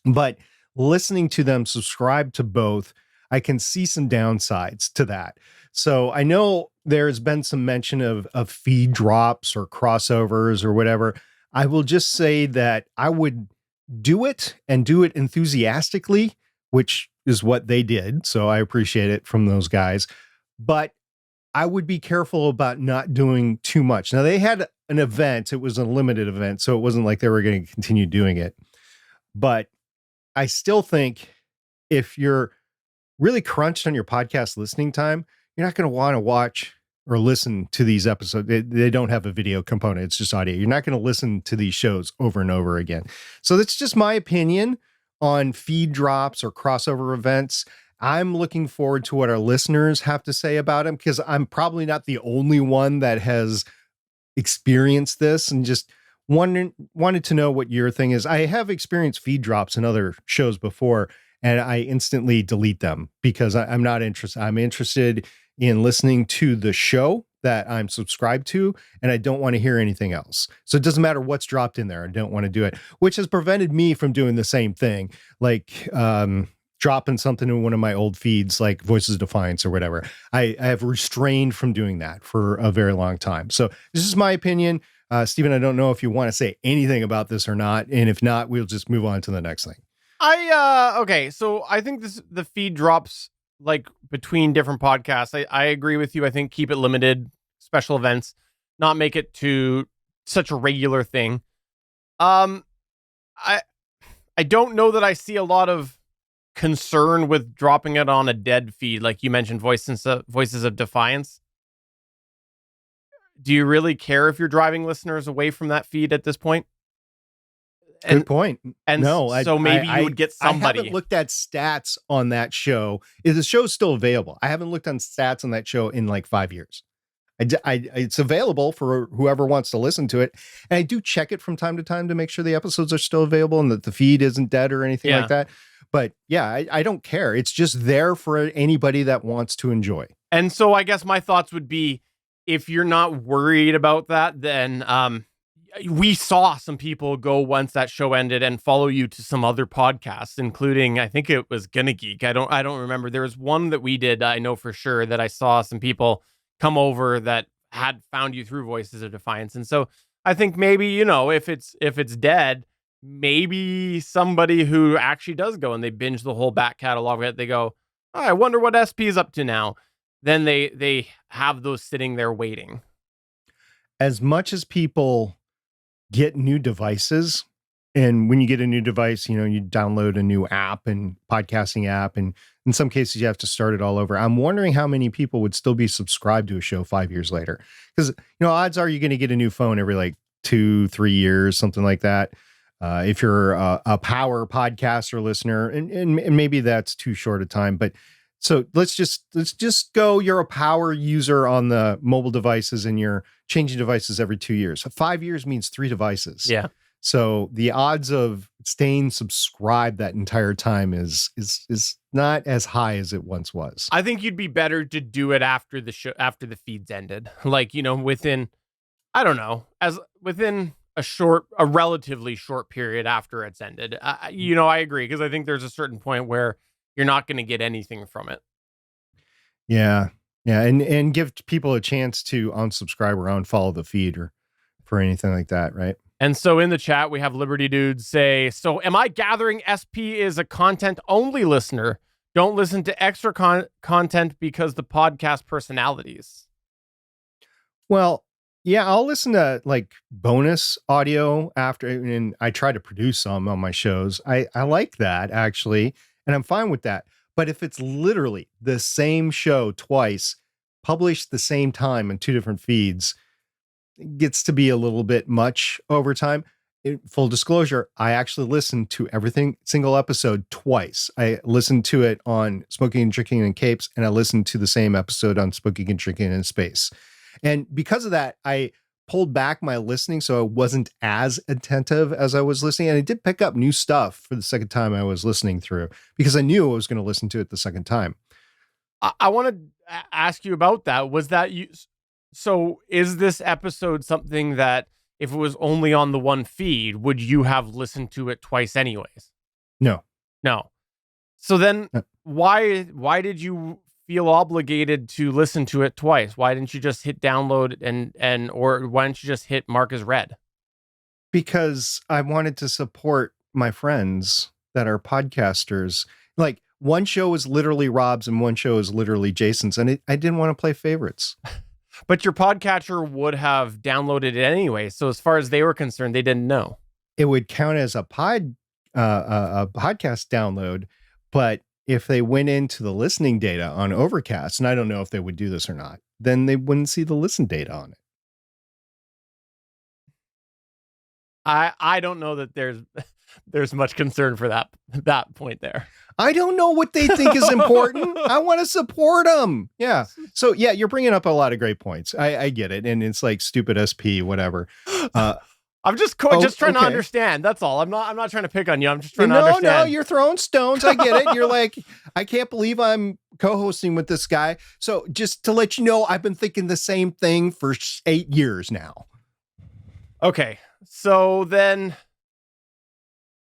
But listening to them subscribe to both, I can see some downsides to that. So I know there's been some mention of feed drops or crossovers or whatever. I will just say that I would do it and do it enthusiastically, which is what they did. So I appreciate it from those guys. But I would be careful about not doing too much. Now, they had an event. It was a limited event, so it wasn't like they were going to continue doing it. But I still think if you're really crunched on your podcast listening time, you're not going to want to watch or listen to these episodes. They don't have a video component. It's just audio. You're not going to listen to these shows over and over again. So that's just my opinion on feed drops or crossover events. I'm looking forward to what our listeners have to say about them, because I'm probably not the only one that has experienced this, and just wanted to know what your thing is. I have experienced feed drops in other shows before, and I instantly delete them because I'm not interested. I'm interested in listening to the show that I'm subscribed to, and I don't want to hear anything else. So it doesn't matter what's dropped in there. I don't want to do it, which has prevented me from doing the same thing. Like, dropping something in one of my old feeds, like Voices of Defiance or whatever. I have restrained from doing that for a very long time. So this is my opinion. Stephen, I don't know if you want to say anything about this or not. And if not, we'll just move on to the next thing. Okay. So I think the feed drops like between different podcasts. I agree with you. I think keep it limited, special events, not make it to such a regular thing. I don't know that I see a lot of concern with dropping it on a dead feed, like you mentioned, Voices of Defiance. Do you really care if you're driving listeners away from that feed at this point? Good point. And no, so maybe you would get somebody. I haven't looked at stats on that show. Is the show still available? I haven't looked on stats on that show in like 5 years. It's available for whoever wants to listen to it. And I do check it from time to time to make sure the episodes are still available and that the feed isn't dead or anything like that. But yeah, I don't care. It's just there for anybody that wants to enjoy. And so I guess my thoughts would be, if you're not worried about that, then we saw some people go once that show ended and follow you to some other podcasts, including, I think it was Gonna Geek. I don't remember. There was one that we did, I know for sure, that I saw some people come over that had found you through Voices of Defiance. And so I think maybe, if it's dead, maybe somebody who actually does go and they binge the whole back catalog, they go, oh, I wonder what SP is up to now. Then they have those sitting there waiting. As much as people get new devices, and when you get a new device, you download a new app and podcasting app, and in some cases you have to start it all over. I'm wondering how many people would still be subscribed to a show 5 years later, because odds are you're going to get a new phone every like 2-3 years, something like that. If you're a power podcaster listener, and maybe that's too short a time, but so let's just go, you're a power user on the mobile devices and you're changing devices every 2 years. 5 years means 3 devices. Yeah. So the odds of staying subscribed that entire time is not as high as it once was. I think you'd be better to do it after the show, after the feeds ended. Like, within, I don't know, within a relatively short period after it's ended. I agree, because I think there's a certain point where you're not going to get anything from it. Yeah. Yeah. And give people a chance to unsubscribe or unfollow the feed or for anything like that. Right. And so in the chat, we have Liberty Dude say, so am I gathering SP is a content only listener? Don't listen to extra content because the podcast personalities. Well, yeah, I'll listen to like bonus audio after, and I try to produce some on my shows. I like that actually, and I'm fine with that. But if it's literally the same show twice, published the same time on 2 different feeds, it gets to be a little bit much over time. Full disclosure, I actually listened to single episode twice. I listened to it on Smoking and Drinking and Capes, and I listened to the same episode on Smoking and Drinking in Space. And because of that, I pulled back my listening, so I wasn't as attentive as I was listening. And I did pick up new stuff for the second time I was listening through, because I knew I was going to listen to it the second time. I want to ask you about that. Was that you? So is this episode something that if it was only on the one feed, would you have listened to it twice anyways? No. So then why did you feel obligated to listen to it twice? Why didn't you just hit download or why didn't you just hit mark as read? Because I wanted to support my friends that are podcasters. Like, one show is literally Rob's and one show is literally Jason's, and I didn't want to play favorites. But your podcatcher would have downloaded it anyway. So as far as they were concerned, they didn't know. It would count as a podcast download, but if they went into the listening data on Overcast, and I don't know if they would do this or not, then they wouldn't see the listen data on it. I don't know that there's much concern for that point there. I don't know what they think is important. I want to support them. Yeah. So yeah, you're bringing up a lot of great points. I get it. And it's like stupid SP, whatever. I'm just trying to understand. That's all. I'm not trying to pick on you. I'm just trying to understand. No, you're throwing stones. I get it. You're like, I can't believe I'm co-hosting with this guy. So just to let you know, I've been thinking the same thing for 8 years now. Okay. So then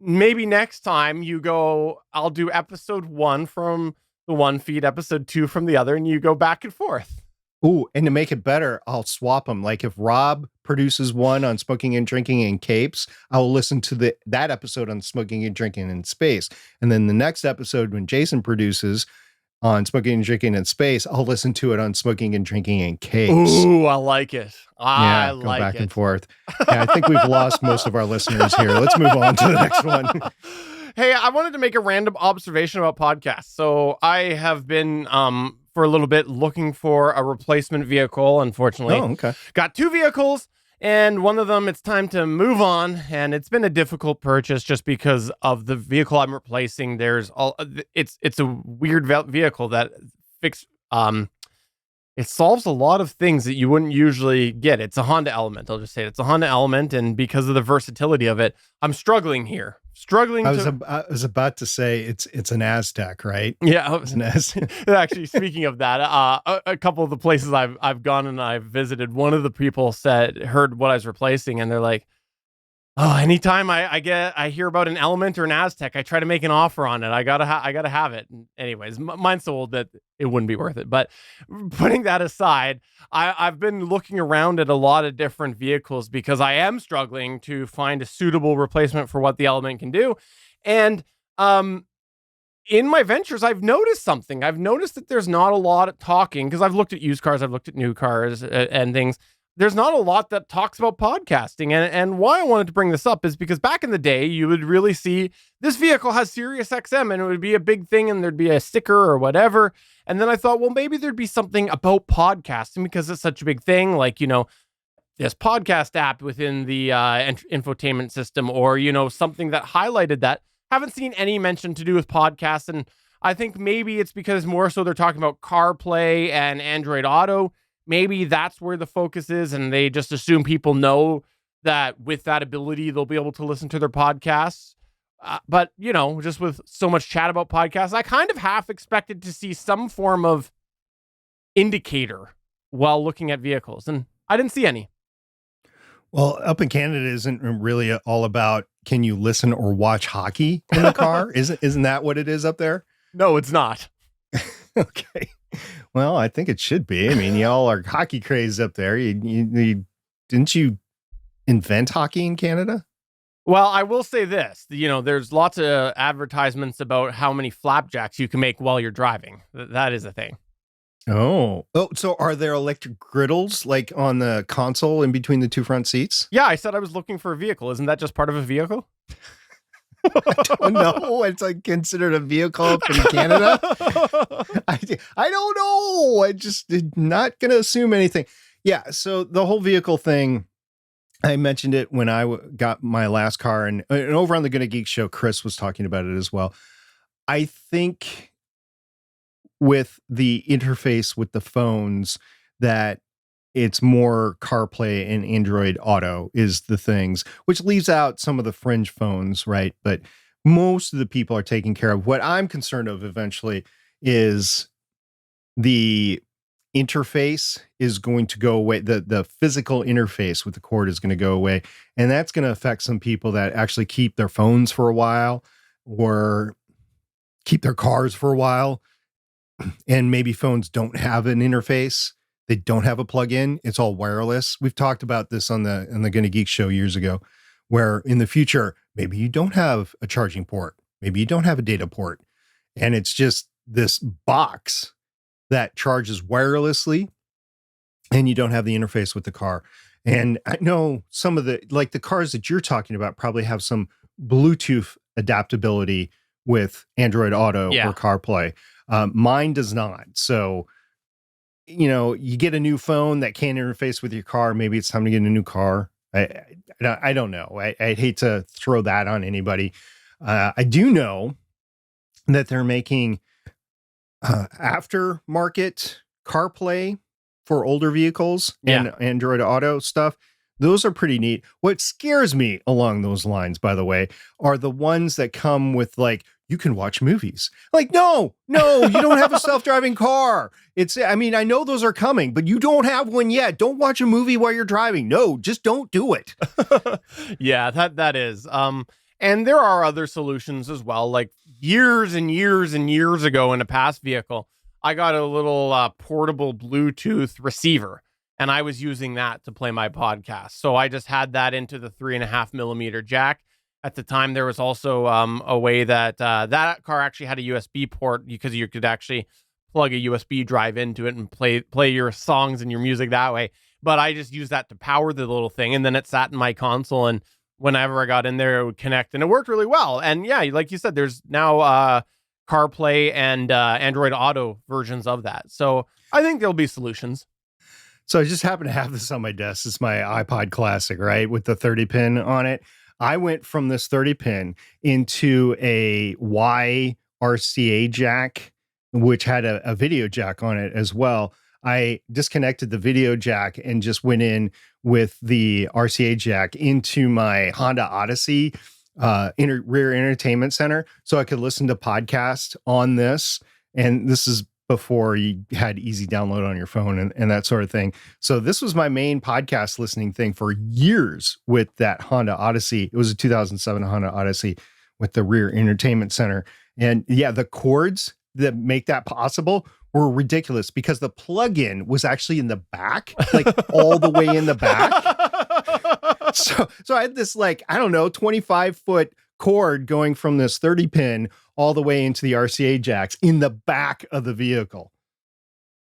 maybe next time you go, I'll do episode 1 from the one feed, episode 2 from the other, and you go back and forth. Ooh, and to make it better, I'll swap them. Like if Rob produces one on smoking and drinking in capes, I will listen to that episode on smoking and drinking in space. And then the next episode, when Jason produces on smoking and drinking in space, I'll listen to it on smoking and drinking in capes. Ooh, I like it. I go like back it. And forth. Yeah, I think we've lost most of our listeners here. Let's move on to the next one. Hey, I wanted to make a random observation about podcasts. So I have been for a little bit looking for a replacement vehicle. Unfortunately, okay. Got 2 vehicles, and one of them, it's time to move on. And it's been a difficult purchase just because of the vehicle I'm replacing. It's a weird vehicle that it solves a lot of things that you wouldn't usually get. It's a Honda Element. I'll just say it's a Honda Element, and because of the versatility of it, I'm struggling here. I was about to say it's an Aztec, right? Yeah, it's an Aztec. Actually, speaking of that, a couple of the places I've gone and I've visited, one of the people heard what I was replacing, and they're like, "Oh, anytime I hear about an Element or an Aztec, I try to make an offer on it. I gotta have it." And anyways, mine's so old that it wouldn't be worth it. But putting that aside, I've been looking around at a lot of different vehicles because I am struggling to find a suitable replacement for what the Element can do. And in my ventures, I've noticed something. I've noticed that there's not a lot of talking, because I've looked at used cars, I've looked at new cars and things. There's not a lot that talks about podcasting. And why I wanted to bring this up is because back in the day, you would really see this vehicle has Sirius XM, and it would be a big thing, and there'd be a sticker or whatever. And then I thought, well, maybe there'd be something about podcasting because it's such a big thing. Like, this podcast app within the infotainment system, or, something that highlighted that. Haven't seen any mention to do with podcasts. And I think maybe it's because more so they're talking about CarPlay and Android Auto. Maybe that's where the focus is, and they just assume people know that with that ability, they'll be able to listen to their podcasts. But, just with so much chat about podcasts, I kind of half expected to see some form of indicator while looking at vehicles, and I didn't see any. Well, up in Canada isn't really all about can you listen or watch hockey in the car? Isn't that what it is up there? No, it's not. Okay. Well, I think it should be. I mean, y'all are hockey crazed up there. Didn't you invent hockey in Canada? Well, I will say this. There's lots of advertisements about how many flapjacks you can make while you're driving. That is a thing. Oh, so are there electric griddles like on the console in between the 2 front seats? Yeah, I said I was looking for a vehicle. Isn't that just part of a vehicle? I don't know. It's like considered a vehicle up in Canada. I don't know. I just did not going to assume anything. Yeah. So the whole vehicle thing, I mentioned it when I got my last car, and over on the Gonna Geek show, Chris was talking about it as well. I think with the interface with the phones that it's more CarPlay and Android Auto is the things, which leaves out some of the fringe phones, right? But most of the people are taken care of. What I'm concerned of eventually is the interface is going to go away. The physical interface with the cord is going to go away. And that's going to affect some people that actually keep their phones for a while or keep their cars for a while. And maybe phones don't have an interface. They don't have a plug-in. It's all wireless. We've talked about this on the Gonna Geek show years ago, where in the future, maybe you don't have a charging port. Maybe you don't have a data port. and it's just this box that charges wirelessly, and you don't have the interface with the car. And I know some of the cars that you're talking about probably have some Bluetooth adaptability with Android Auto or CarPlay. Mine does not. So, you get a new phone that can't interface with your car. Maybe it's time to get a new car. I don't know. I'd hate to throw that on anybody. I do know that they're making aftermarket CarPlay for older vehicles and Android Auto stuff. Those are pretty neat. What scares me along those lines, by the way, are the ones that come with you can watch movies. No, you don't have a self-driving car. I know those are coming, but you don't have one yet. Don't watch a movie while you're driving. No, just don't do it. Yeah, that is. And there are other solutions as well. Like years and years and years ago in a past vehicle, I got a little portable Bluetooth receiver, and I was using that to play my podcast. So I just had that into the 3.5mm jack. At the time, there was also a way that that car actually had a USB port because you could actually plug a USB drive into it and play your songs and your music that way. But I just used that to power the little thing, and then it sat in my console, and whenever I got in there, it would connect, and it worked really well. And yeah, like you said, there's now CarPlay and Android Auto versions of that. So I think there'll be solutions. So I just happen to have this on my desk. It's my iPod Classic, right? With the 30 pin on it. I went from this 30 pin into a Y RCA jack, which had a video jack on it as well. I disconnected the video jack and just went in with the RCA jack into my Honda Odyssey rear entertainment center, so I could listen to podcasts on this. And this is before you had easy download on your phone and that sort of thing. So this was my main podcast listening thing for years with that Honda Odyssey. It was a 2007 Honda Odyssey with the rear entertainment center. And yeah, the cords that make that possible were ridiculous because the plug-in was actually in the back, all the way in the back. So I had this 25-foot cord going from this 30 pin all the way into the RCA jacks in the back of the vehicle.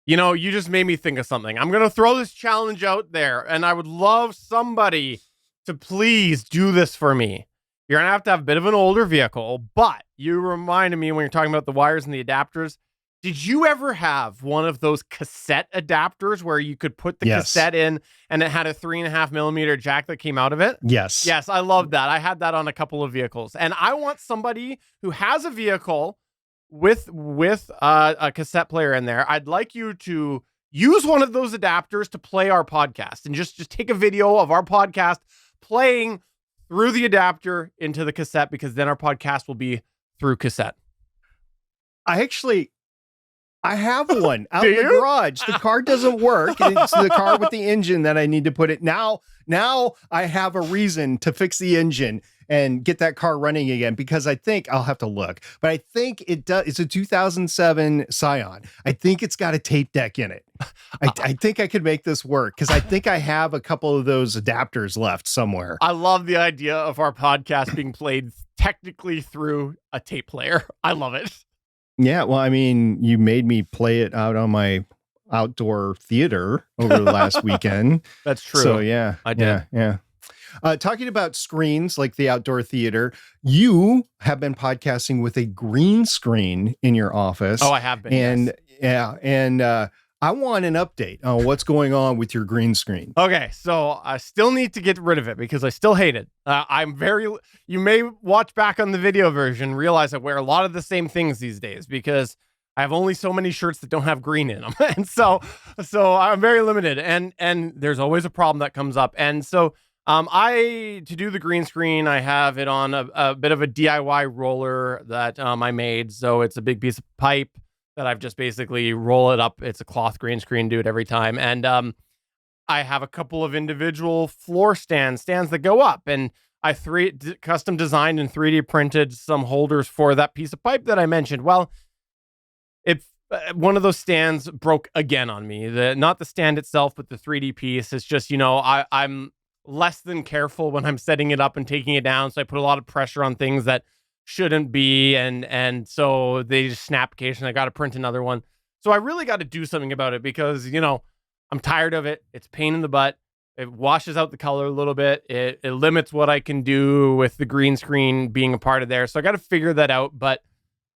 You just made me think of something. I'm going to throw this challenge out there, and I would love somebody to please do this for me. You're going to have a bit of an older vehicle, but you reminded me when you're talking about the wires and the adapters. Did you ever have one of those cassette adapters where you could put the cassette in and it had a 3.5mm jack that came out of it? Yes. Yes, I love that. I had that on a couple of vehicles. And I want somebody who has a vehicle with a cassette player in there. I'd like you to use one of those adapters to play our podcast and just take a video of our podcast playing through the adapter into the cassette, because then our podcast will be through cassette. I have one out in the garage. The car doesn't work. It's the car with the engine that I need to put it. Now I have a reason to fix the engine and get that car running again, because I think I'll have to look, but I think it does. It's a 2007 Scion. I think it's got a tape deck in it. I think I could make this work, because I think I have a couple of those adapters left somewhere. I love the idea of our podcast being played technically through a tape player. I love it. Yeah, well, you made me play it out on my outdoor theater over the last weekend. That's true. So yeah, I did. Yeah. Talking about screens like the outdoor theater, you have been podcasting with a green screen in your office. Oh, I have been. And yes. I want an update on what's going on with your green screen. Okay, so I still need to get rid of it because I still hate it. You may watch back on the video version, realize I wear a lot of the same things these days because I have only so many shirts that don't have green in them. And so I'm very limited, and there's always a problem that comes up. And so to do the green screen, I have it on a bit of a DIY roller that I made. So it's a big piece of pipe that I've just basically roll it up. It's a cloth green screen, do it every time. And I have a couple of individual floor stands that go up, and I custom designed and 3D printed some holders for that piece of pipe that I mentioned. Well, one of those stands broke again on me. Not the stand itself, but the 3D piece. It's just, I'm less than careful when I'm setting it up and taking it down. So I put a lot of pressure on things that shouldn't be, and so they just snap occasionally. I got to print another one. So I really got to do something about it because, I'm tired of it. It's a pain in the butt. It washes out the color a little bit. It limits what I can do with the green screen being a part of there. So I got to figure that out. But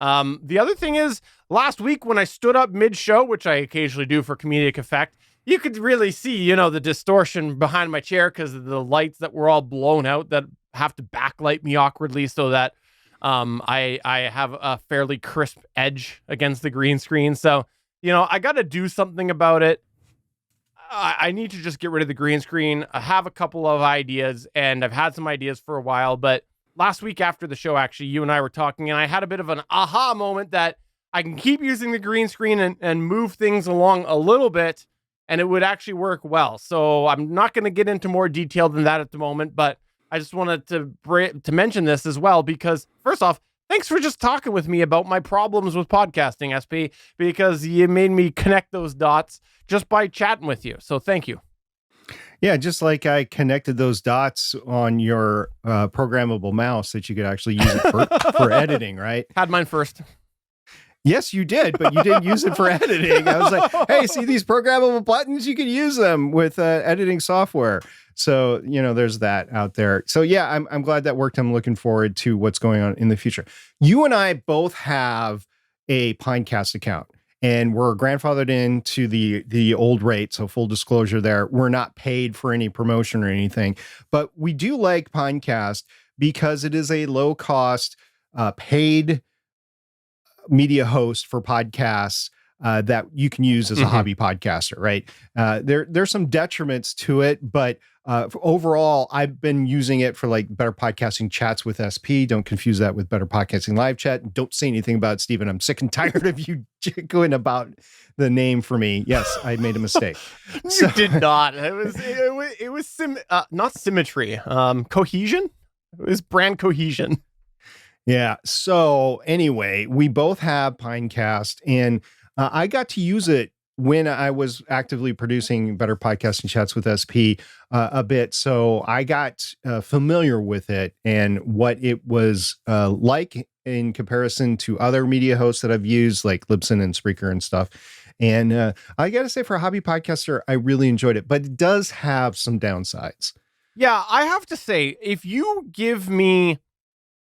the other thing is, last week when I stood up mid-show, which I occasionally do for comedic effect, you could really see, the distortion behind my chair because of the lights that were all blown out that have to backlight me awkwardly so that I have a fairly crisp edge against the green screen. So, I got to do something about it. I need to just get rid of the green screen. I have a couple of ideas, and I've had some ideas for a while, but last week after the show, actually, you and I were talking, and I had a bit of an aha moment that I can keep using the green screen and move things along a little bit, and it would actually work well. So I'm not going to get into more detail than that at the moment, but I just wanted to mention this as well, because first off, thanks for just talking with me about my problems with podcasting, SP, because you made me connect those dots just by chatting with you. So thank you. Yeah, just like I connected those dots on your programmable mouse that you could actually use it for editing, right? Had mine first. Yes, you did, but you didn't use it for editing. I was like, hey, see these programmable buttons? You can use them with editing software. So, there's that out there. So, yeah, I'm glad that worked. I'm looking forward to what's going on in the future. You and I both have a Pinecast account, and we're grandfathered into the old rate. So, full disclosure there, we're not paid for any promotion or anything, but we do like Pinecast because it is a low cost paid media host for podcasts that you can use as a hobby podcaster, right? There's some detriments to it, but overall, I've been using it for like Better Podcasting Chats with SP. Don't confuse that with Better Podcasting Live Chat. Don't say anything about it, Stephen. I'm sick and tired of you jiggling about the name for me. Yes, I made a mistake. You did not. It was not symmetry. Cohesion. It was brand cohesion. Yeah. So anyway, we both have Pinecast, and I got to use it when I was actively producing Better Podcasting Chats with SP a bit. So I got familiar with it and what it was like in comparison to other media hosts that I've used, like Libsyn and Spreaker and stuff. And I got to say, for a hobby podcaster, I really enjoyed it, but it does have some downsides. Yeah, I have to say, if you give me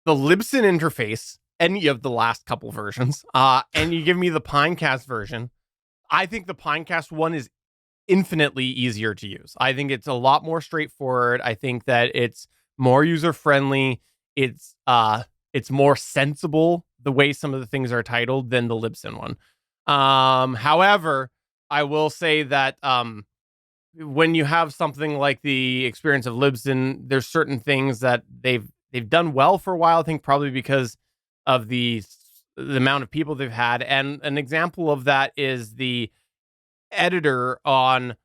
the Libsyn interface, any of the last couple versions, and you give me the Pinecast version, I think the Pinecast one is infinitely easier to use. I think it's a lot more straightforward. I think that it's more user-friendly. It's more sensible the way some of the things are titled than the Libsyn one. However, I will say that when you have something like the experience of Libsyn, there's certain things that they've done well for a while. I think probably because of the amount of people they've had. And an example of that is the editor on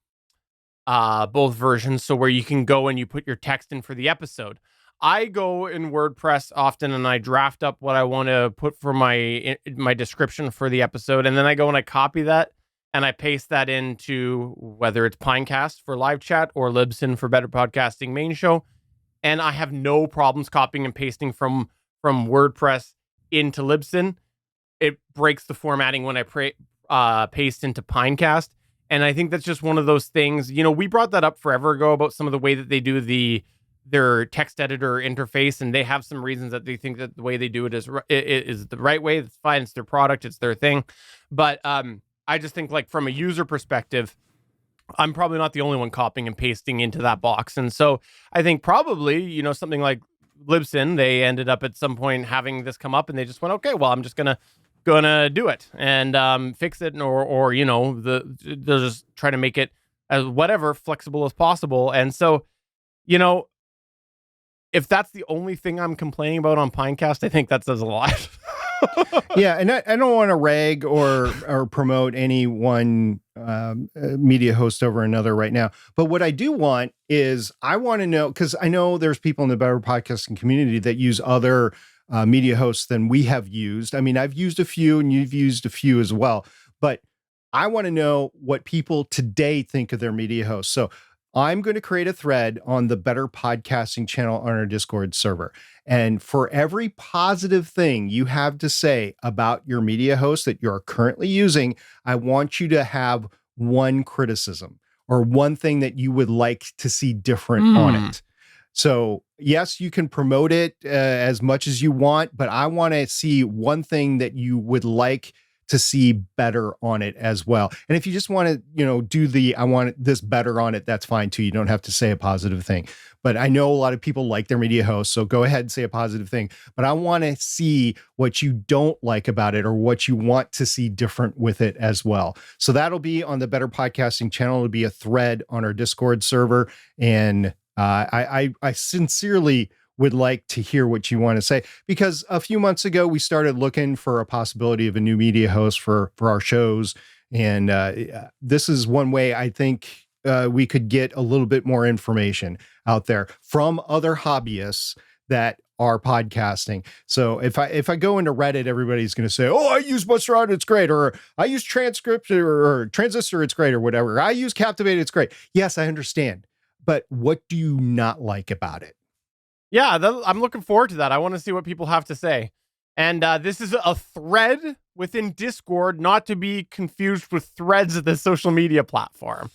both versions. So where you can go and you put your text in for the episode. I go in WordPress often and I draft up what I want to put for my description for the episode. And then I go and I copy that and I paste that into whether it's Pinecast for live chat or Libsyn for Better Podcasting main show. And I have no problems copying and pasting from WordPress into Libsyn. It breaks the formatting when I paste into Pinecast. And I think that's just one of those things. We brought that up forever ago about some of the way that they do their text editor interface. And they have some reasons that they think that the way they do it is the right way. It's fine. It's their product. It's their thing. But I just think, like, from a user perspective, I'm probably not the only one copying and pasting into that box. And so I think probably, something like Libsyn, they ended up at some point having this come up and they just went, okay, well, I'm just gonna do it and fix it, or they'll just try to make it as whatever flexible as possible. And so, if that's the only thing I'm complaining about on Pinecast, I think that says a lot. Yeah, and I don't want to rag or promote any one media host over another right now. But what I do want is I want to know, because I know there's people in the Better Podcasting community that use other media hosts than we have used. I mean, I've used a few and you've used a few as well. But I want to know what people today think of their media hosts. So I'm going to create a thread on the Better Podcasting channel on our Discord server. And for every positive thing you have to say about your media host that you're currently using, I want you to have one criticism or one thing that you would like to see different on it. So yes, you can promote it as much as you want, but I want to see one thing that you would like to see better on it as well. And if you just want to, do I want this better on it, that's fine too. You don't have to say a positive thing. But I know a lot of people like their media hosts, so go ahead and say a positive thing. But I want to see what you don't like about it or what you want to see different with it as well. So that'll be on the Better Podcasting channel. It'll be a thread on our Discord server. And I sincerely would like to hear what you want to say, because a few months ago we started looking for a possibility of a new media host for our shows, and this is one way I think we could get a little bit more information out there from other hobbyists that are podcasting. So if I go into Reddit, everybody's going to say, "Oh, I use Buzzsprout, it's great," or "I use transcription or Transistor, it's great," or whatever. "I use Captivate, it's great." Yes, I understand, but what do you not like about it? Yeah, I'm looking forward to that. I want to see what people have to say. And this is a thread within Discord, not to be confused with Threads, the social media platform.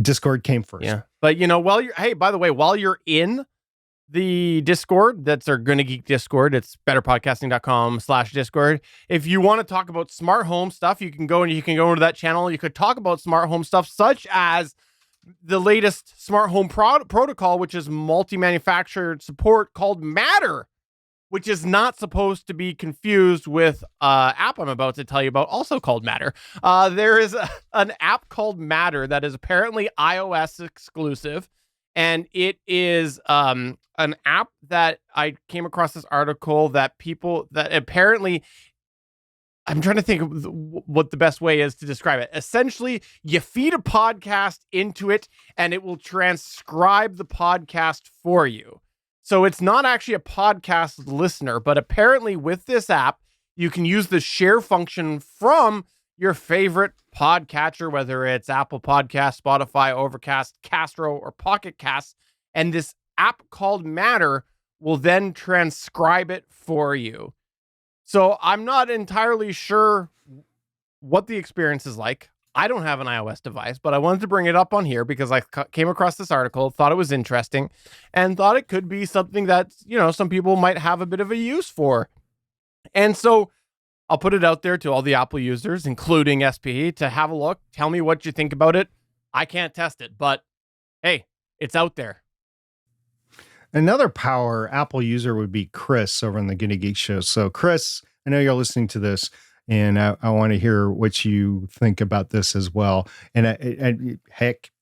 Discord came first. Yeah. But, by the way, while you're in the Discord, that's our Gonna Geek Discord, it's betterpodcasting.com/Discord. If you want to talk about smart home stuff, you can go into that channel. You could talk about smart home stuff, such as the latest smart home protocol, which is multi-manufactured support, called Matter, which is not supposed to be confused with app I'm about to tell you about, also called Matter. There is an app called Matter that is apparently iOS exclusive, and it is an app that I came across this article that apparently, I'm trying to think of what the best way is to describe it. Essentially, you feed a podcast into it and it will transcribe the podcast for you. So it's not actually a podcast listener, but apparently with this app, you can use the share function from your favorite podcatcher, whether it's Apple Podcasts, Spotify, Overcast, Castro, or Pocket Casts. And this app called Matter will then transcribe it for you. So I'm not entirely sure what the experience is like. I don't have an iOS device, but I wanted to bring it up on here because I came across this article, thought it was interesting, and thought it could be something that, some people might have a bit of a use for. And so I'll put it out there to all the Apple users, including SP, to have a look. Tell me what you think about it. I can't test it, but hey, it's out there. Another power Apple user would be Chris over on the Gonna Geek Show. So Chris, I know you're listening to this, and I want to hear what you think about this as well. And heck,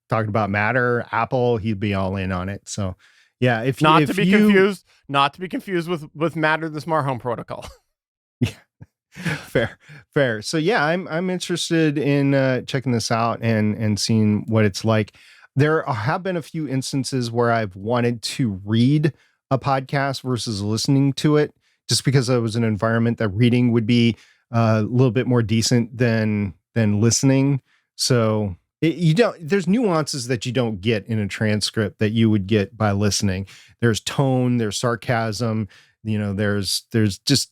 talking about Matter, Apple, he'd be all in on it. So yeah, not to be confused with Matter, the smart home protocol. Yeah, fair. So yeah, I'm interested in checking this out and seeing what it's like. There have been a few instances where I've wanted to read a podcast versus listening to it, just because it was an environment that reading would be a little bit more decent than listening. So there's nuances that you don't get in a transcript that you would get by listening. There's tone, there's sarcasm, there's just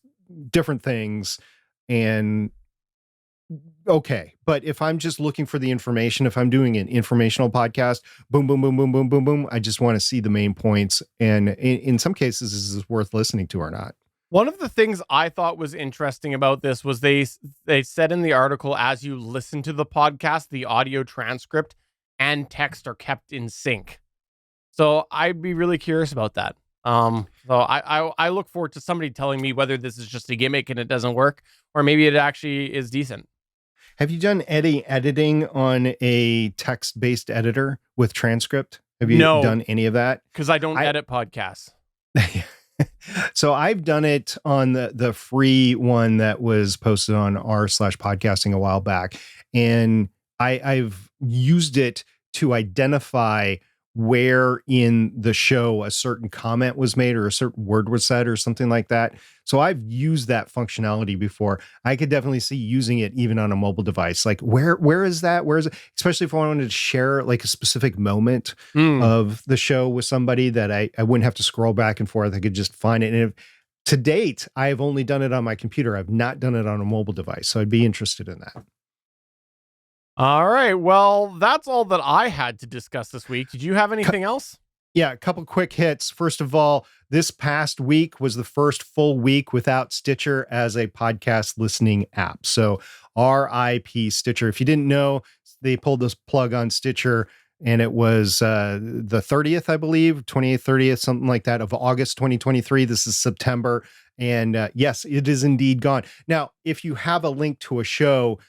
different things. And okay, but if I'm just looking for the information, if I'm doing an informational podcast, boom, boom, boom, boom, boom, boom, boom, I just want to see the main points. And in some cases, is this worth listening to or not? One of the things I thought was interesting about this was they said in the article, as you listen to the podcast, the audio transcript and text are kept in sync. So I'd be really curious about that. So I look forward to somebody telling me whether this is just a gimmick and it doesn't work, or maybe it actually is decent. Have you done any editing on a text-based editor with transcript? Have you done any of that? Because I don't edit podcasts. So I've done it on the free one that was posted on r/podcasting a while back. And I've used it to identify where in the show a certain comment was made or a certain word was said or something like that. So I've used that functionality before. I could definitely see using it even on a mobile device. Like where is that? Where is it? Especially if I wanted to share like a specific moment of the show with somebody that I wouldn't have to scroll back and forth. I could just find it. And to date, I have only done it on my computer. I've not done it on a mobile device. So I'd be interested in that. All right. Well, that's all that I had to discuss this week. Did you have anything else? Yeah, a couple quick hits. First of all, this past week was the first full week without Sitcher as a podcast listening app. So RIP Sitcher. If you didn't know, they pulled this plug on Sitcher, and it was the 30th, I believe, 28th, 30th, something like that, of August 2023. This is September. And yes, it is indeed gone. Now, if you have a link to a show,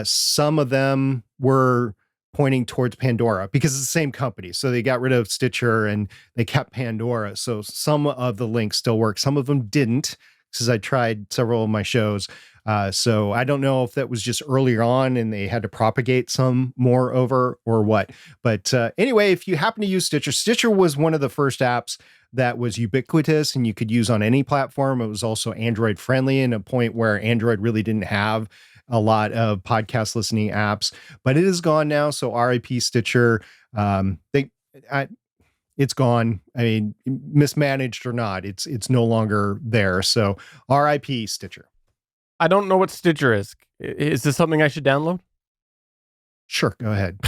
some of them were pointing towards Pandora because it's the same company. So they got rid of Sitcher and they kept Pandora. So some of the links still work. Some of them didn't, because I tried several of my shows. So I don't know if that was just earlier on and they had to propagate some more over or what. But anyway, if you happen to use Sitcher, Sitcher was one of the first apps that was ubiquitous and you could use on any platform. It was also Android friendly, in a point where Android really didn't have a lot of podcast listening apps, but it is gone now. So RIP Sitcher. It's gone. I mean, mismanaged or not, it's no longer there. So RIP Sitcher. I don't know what Sitcher is. Is this something I should download? Sure, go ahead.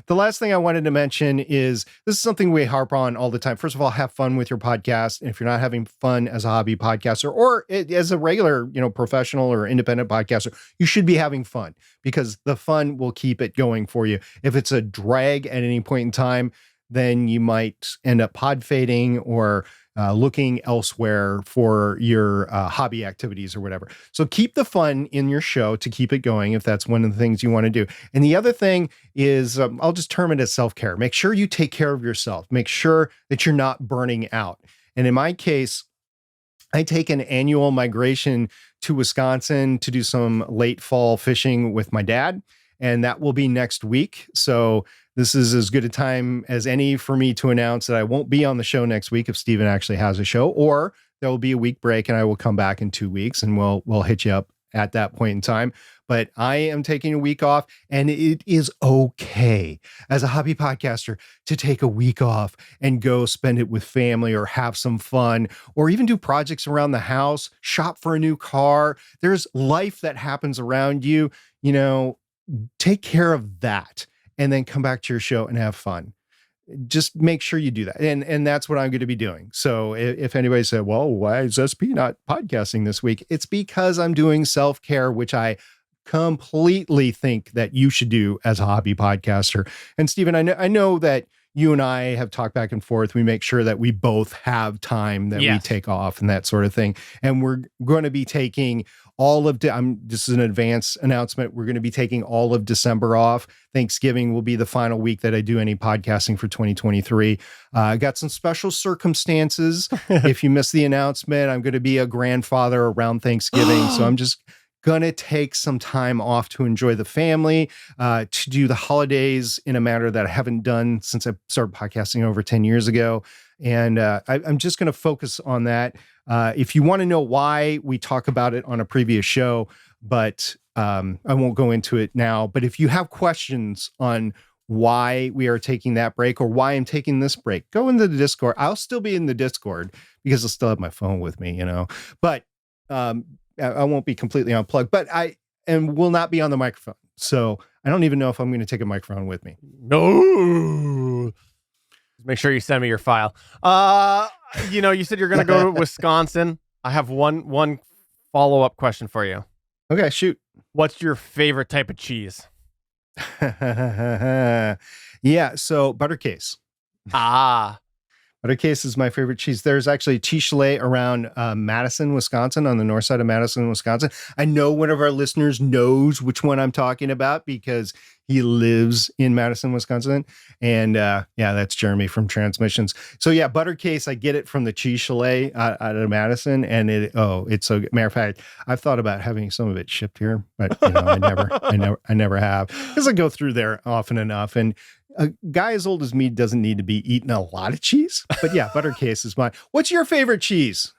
The last thing I wanted to mention is, this is something we harp on all the time. First of all, have fun with your podcast. And if you're not having fun as a hobby podcaster or as a regular, professional or independent podcaster, you should be having fun, because the fun will keep it going for you. If it's a drag at any point in time, then you might end up pod fading or looking elsewhere for your hobby activities or whatever. So keep the fun in your show to keep it going, if that's one of the things you want to do. And the other thing is, I'll just term it as self-care. Make sure you take care of yourself. Make sure that you're not burning out. And in my case, I take an annual migration to Wisconsin to do some late fall fishing with my dad, and that will be next week. So this is as good a time as any for me to announce that I won't be on the show next week if Steven actually has a show, or there will be a week break and I will come back in 2 weeks and we'll hit you up at that point in time. But I am taking a week off, and it is okay as a hobby podcaster to take a week off and go spend it with family or have some fun, or even do projects around the house, shop for a new car. There's life that happens around you, take care of that, and then come back to your show and have fun. Just make sure you do that. And that's what I'm going to be doing. So if anybody said, well, why is SP not podcasting this week? It's because I'm doing self-care, which I completely think that you should do as a hobby podcaster. And Steven, I know that you and I have talked back and forth. We make sure that we both have time that we take off and that sort of thing. And we're going to be taking all of, this is an advance announcement. We're going to be taking all of December off. Thanksgiving will be the final week that I do any podcasting for 2023. I got some special circumstances. If you missed the announcement, I'm going to be a grandfather around Thanksgiving. So I'm just going to take some time off to enjoy the family, to do the holidays in a manner that I haven't done since I started podcasting over 10 years ago. And I'm just going to focus on that. If you want to know why, we talk about it on a previous show, but I won't go into it now. But if you have questions on why we are taking that break or why I'm taking this break, go into the Discord. I'll still be in the Discord because I'll still have my phone with me, but I won't be completely unplugged, but I will not be on the microphone. So I don't even know if I'm going to take a microphone with me. No. Make sure you send me your file. You said you're going to go to Wisconsin. I have one follow-up question for you. Okay, shoot. What's your favorite type of cheese? Yeah, so butter case. Butter case is my favorite cheese. There's actually a cheese chalet around Madison, Wisconsin, on the north side of Madison, Wisconsin. I know one of our listeners knows which one I'm talking about because he lives in Madison, Wisconsin. And that's Jeremy from Transmissions. So yeah, butter case, I get it from the cheese chalet out of Madison. And it's so good. Matter of fact, I've thought about having some of it shipped here, but I never have, because I go through there often enough. And a guy as old as me doesn't need to be eating a lot of cheese. But yeah, Buttercase is mine. What's your favorite cheese?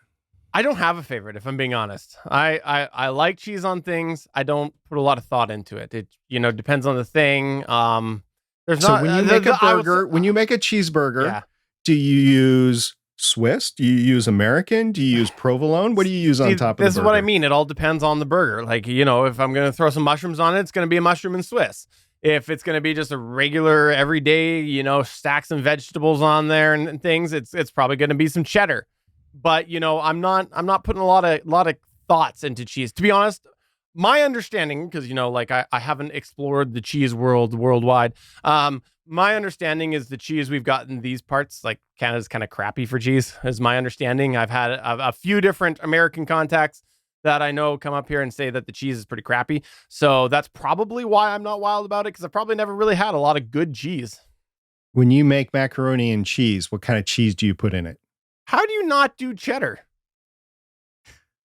I don't have a favorite, if I'm being honest. I like cheese on things. I don't put a lot of thought into it. It depends on the thing. When you make a burger, when you make a cheeseburger, do you use Swiss? Do you use American? Do you use provolone? What do you use on top of the burger? This is what I mean. It all depends on the burger. Like, if I'm going to throw some mushrooms on it, it's going to be a mushroom and Swiss. If it's going to be just a regular everyday, stack some vegetables on there and things, it's probably going to be some cheddar. But, I'm not putting a lot of thoughts into cheese. To be honest, my understanding, because, I haven't explored the cheese worldwide. My understanding is the cheese we've got in these parts, like Canada's kind of crappy for cheese, is my understanding. I've had a few different American contacts that I know come up here and say that the cheese is pretty crappy. So that's probably why I'm not wild about it, because I've probably never really had a lot of good cheese. When you make macaroni and cheese, what kind of cheese do you put in it? How do you not do cheddar?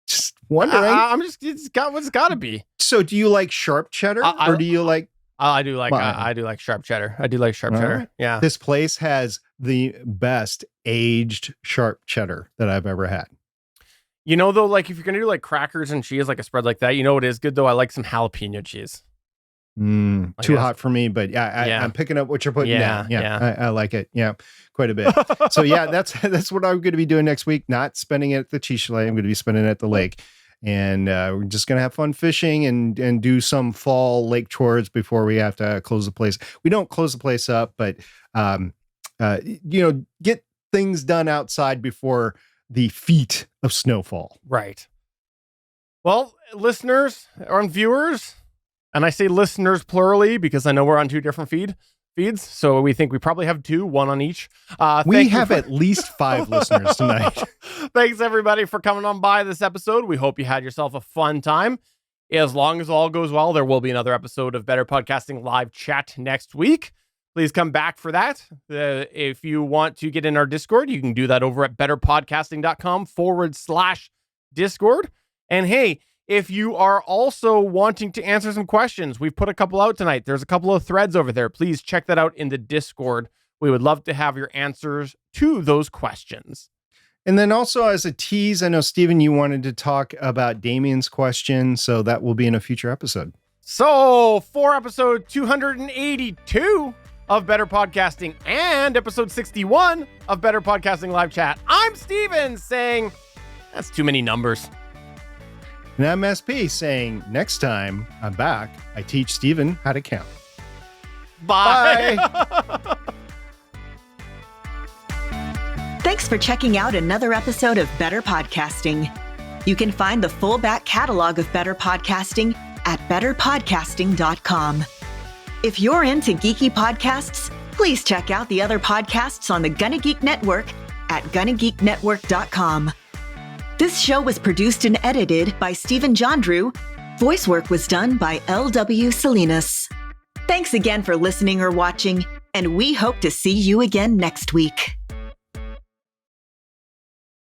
Just wondering. It's got to be. So do you like sharp cheddar or do you like? I do like sharp cheddar. I do like sharp cheddar. Right. Yeah. This place has the best aged sharp cheddar that I've ever had. Though, like if you're going to do like crackers and cheese, like a spread like that, what is good though? I like some jalapeno cheese. Too hot for me, but I'm picking up what you're putting down. Yeah. I like it. Yeah, quite a bit. So yeah, that's what I'm going to be doing next week. Not spending it at the Cheese Chalet. I'm going to be spending it at the lake, and we're just going to have fun fishing and do some fall lake chores before we have to close the place. We don't close the place up, but get things done outside before the feet of snowfall. Right. Well, listeners or viewers. And I say listeners plurally because I know we're on two different feeds. So we think we probably have two, one on each. We have at least 5 listeners tonight. Thanks, everybody, for coming on by this episode. We hope you had yourself a fun time. As long as all goes well, there will be another episode of Better Podcasting Live Chat next week. Please come back for that. If you want to get in our Discord, you can do that over at betterpodcasting.com/Discord. And hey, if you are also wanting to answer some questions, we've put a couple out tonight. There's a couple of threads over there. Please check that out in the Discord. We would love to have your answers to those questions. And then also as a tease, I know, Stephen, you wanted to talk about Damien's question, so that will be in a future episode. So for episode 282 of Better Podcasting and episode 61 of Better Podcasting Live Chat, I'm Stephen saying, that's too many numbers. And I'm SP saying, next time I'm back, I teach Stephen how to count. Bye. Thanks for checking out another episode of Better Podcasting. You can find the full back catalog of Better Podcasting at betterpodcasting.com. If you're into geeky podcasts, please check out the other podcasts on the Gonna Geek Network at gonnageeknetwork.com. This show was produced and edited by Stephen Jondrew. Voice work was done by L.W. Salinas. Thanks again for listening or watching, and we hope to see you again next week.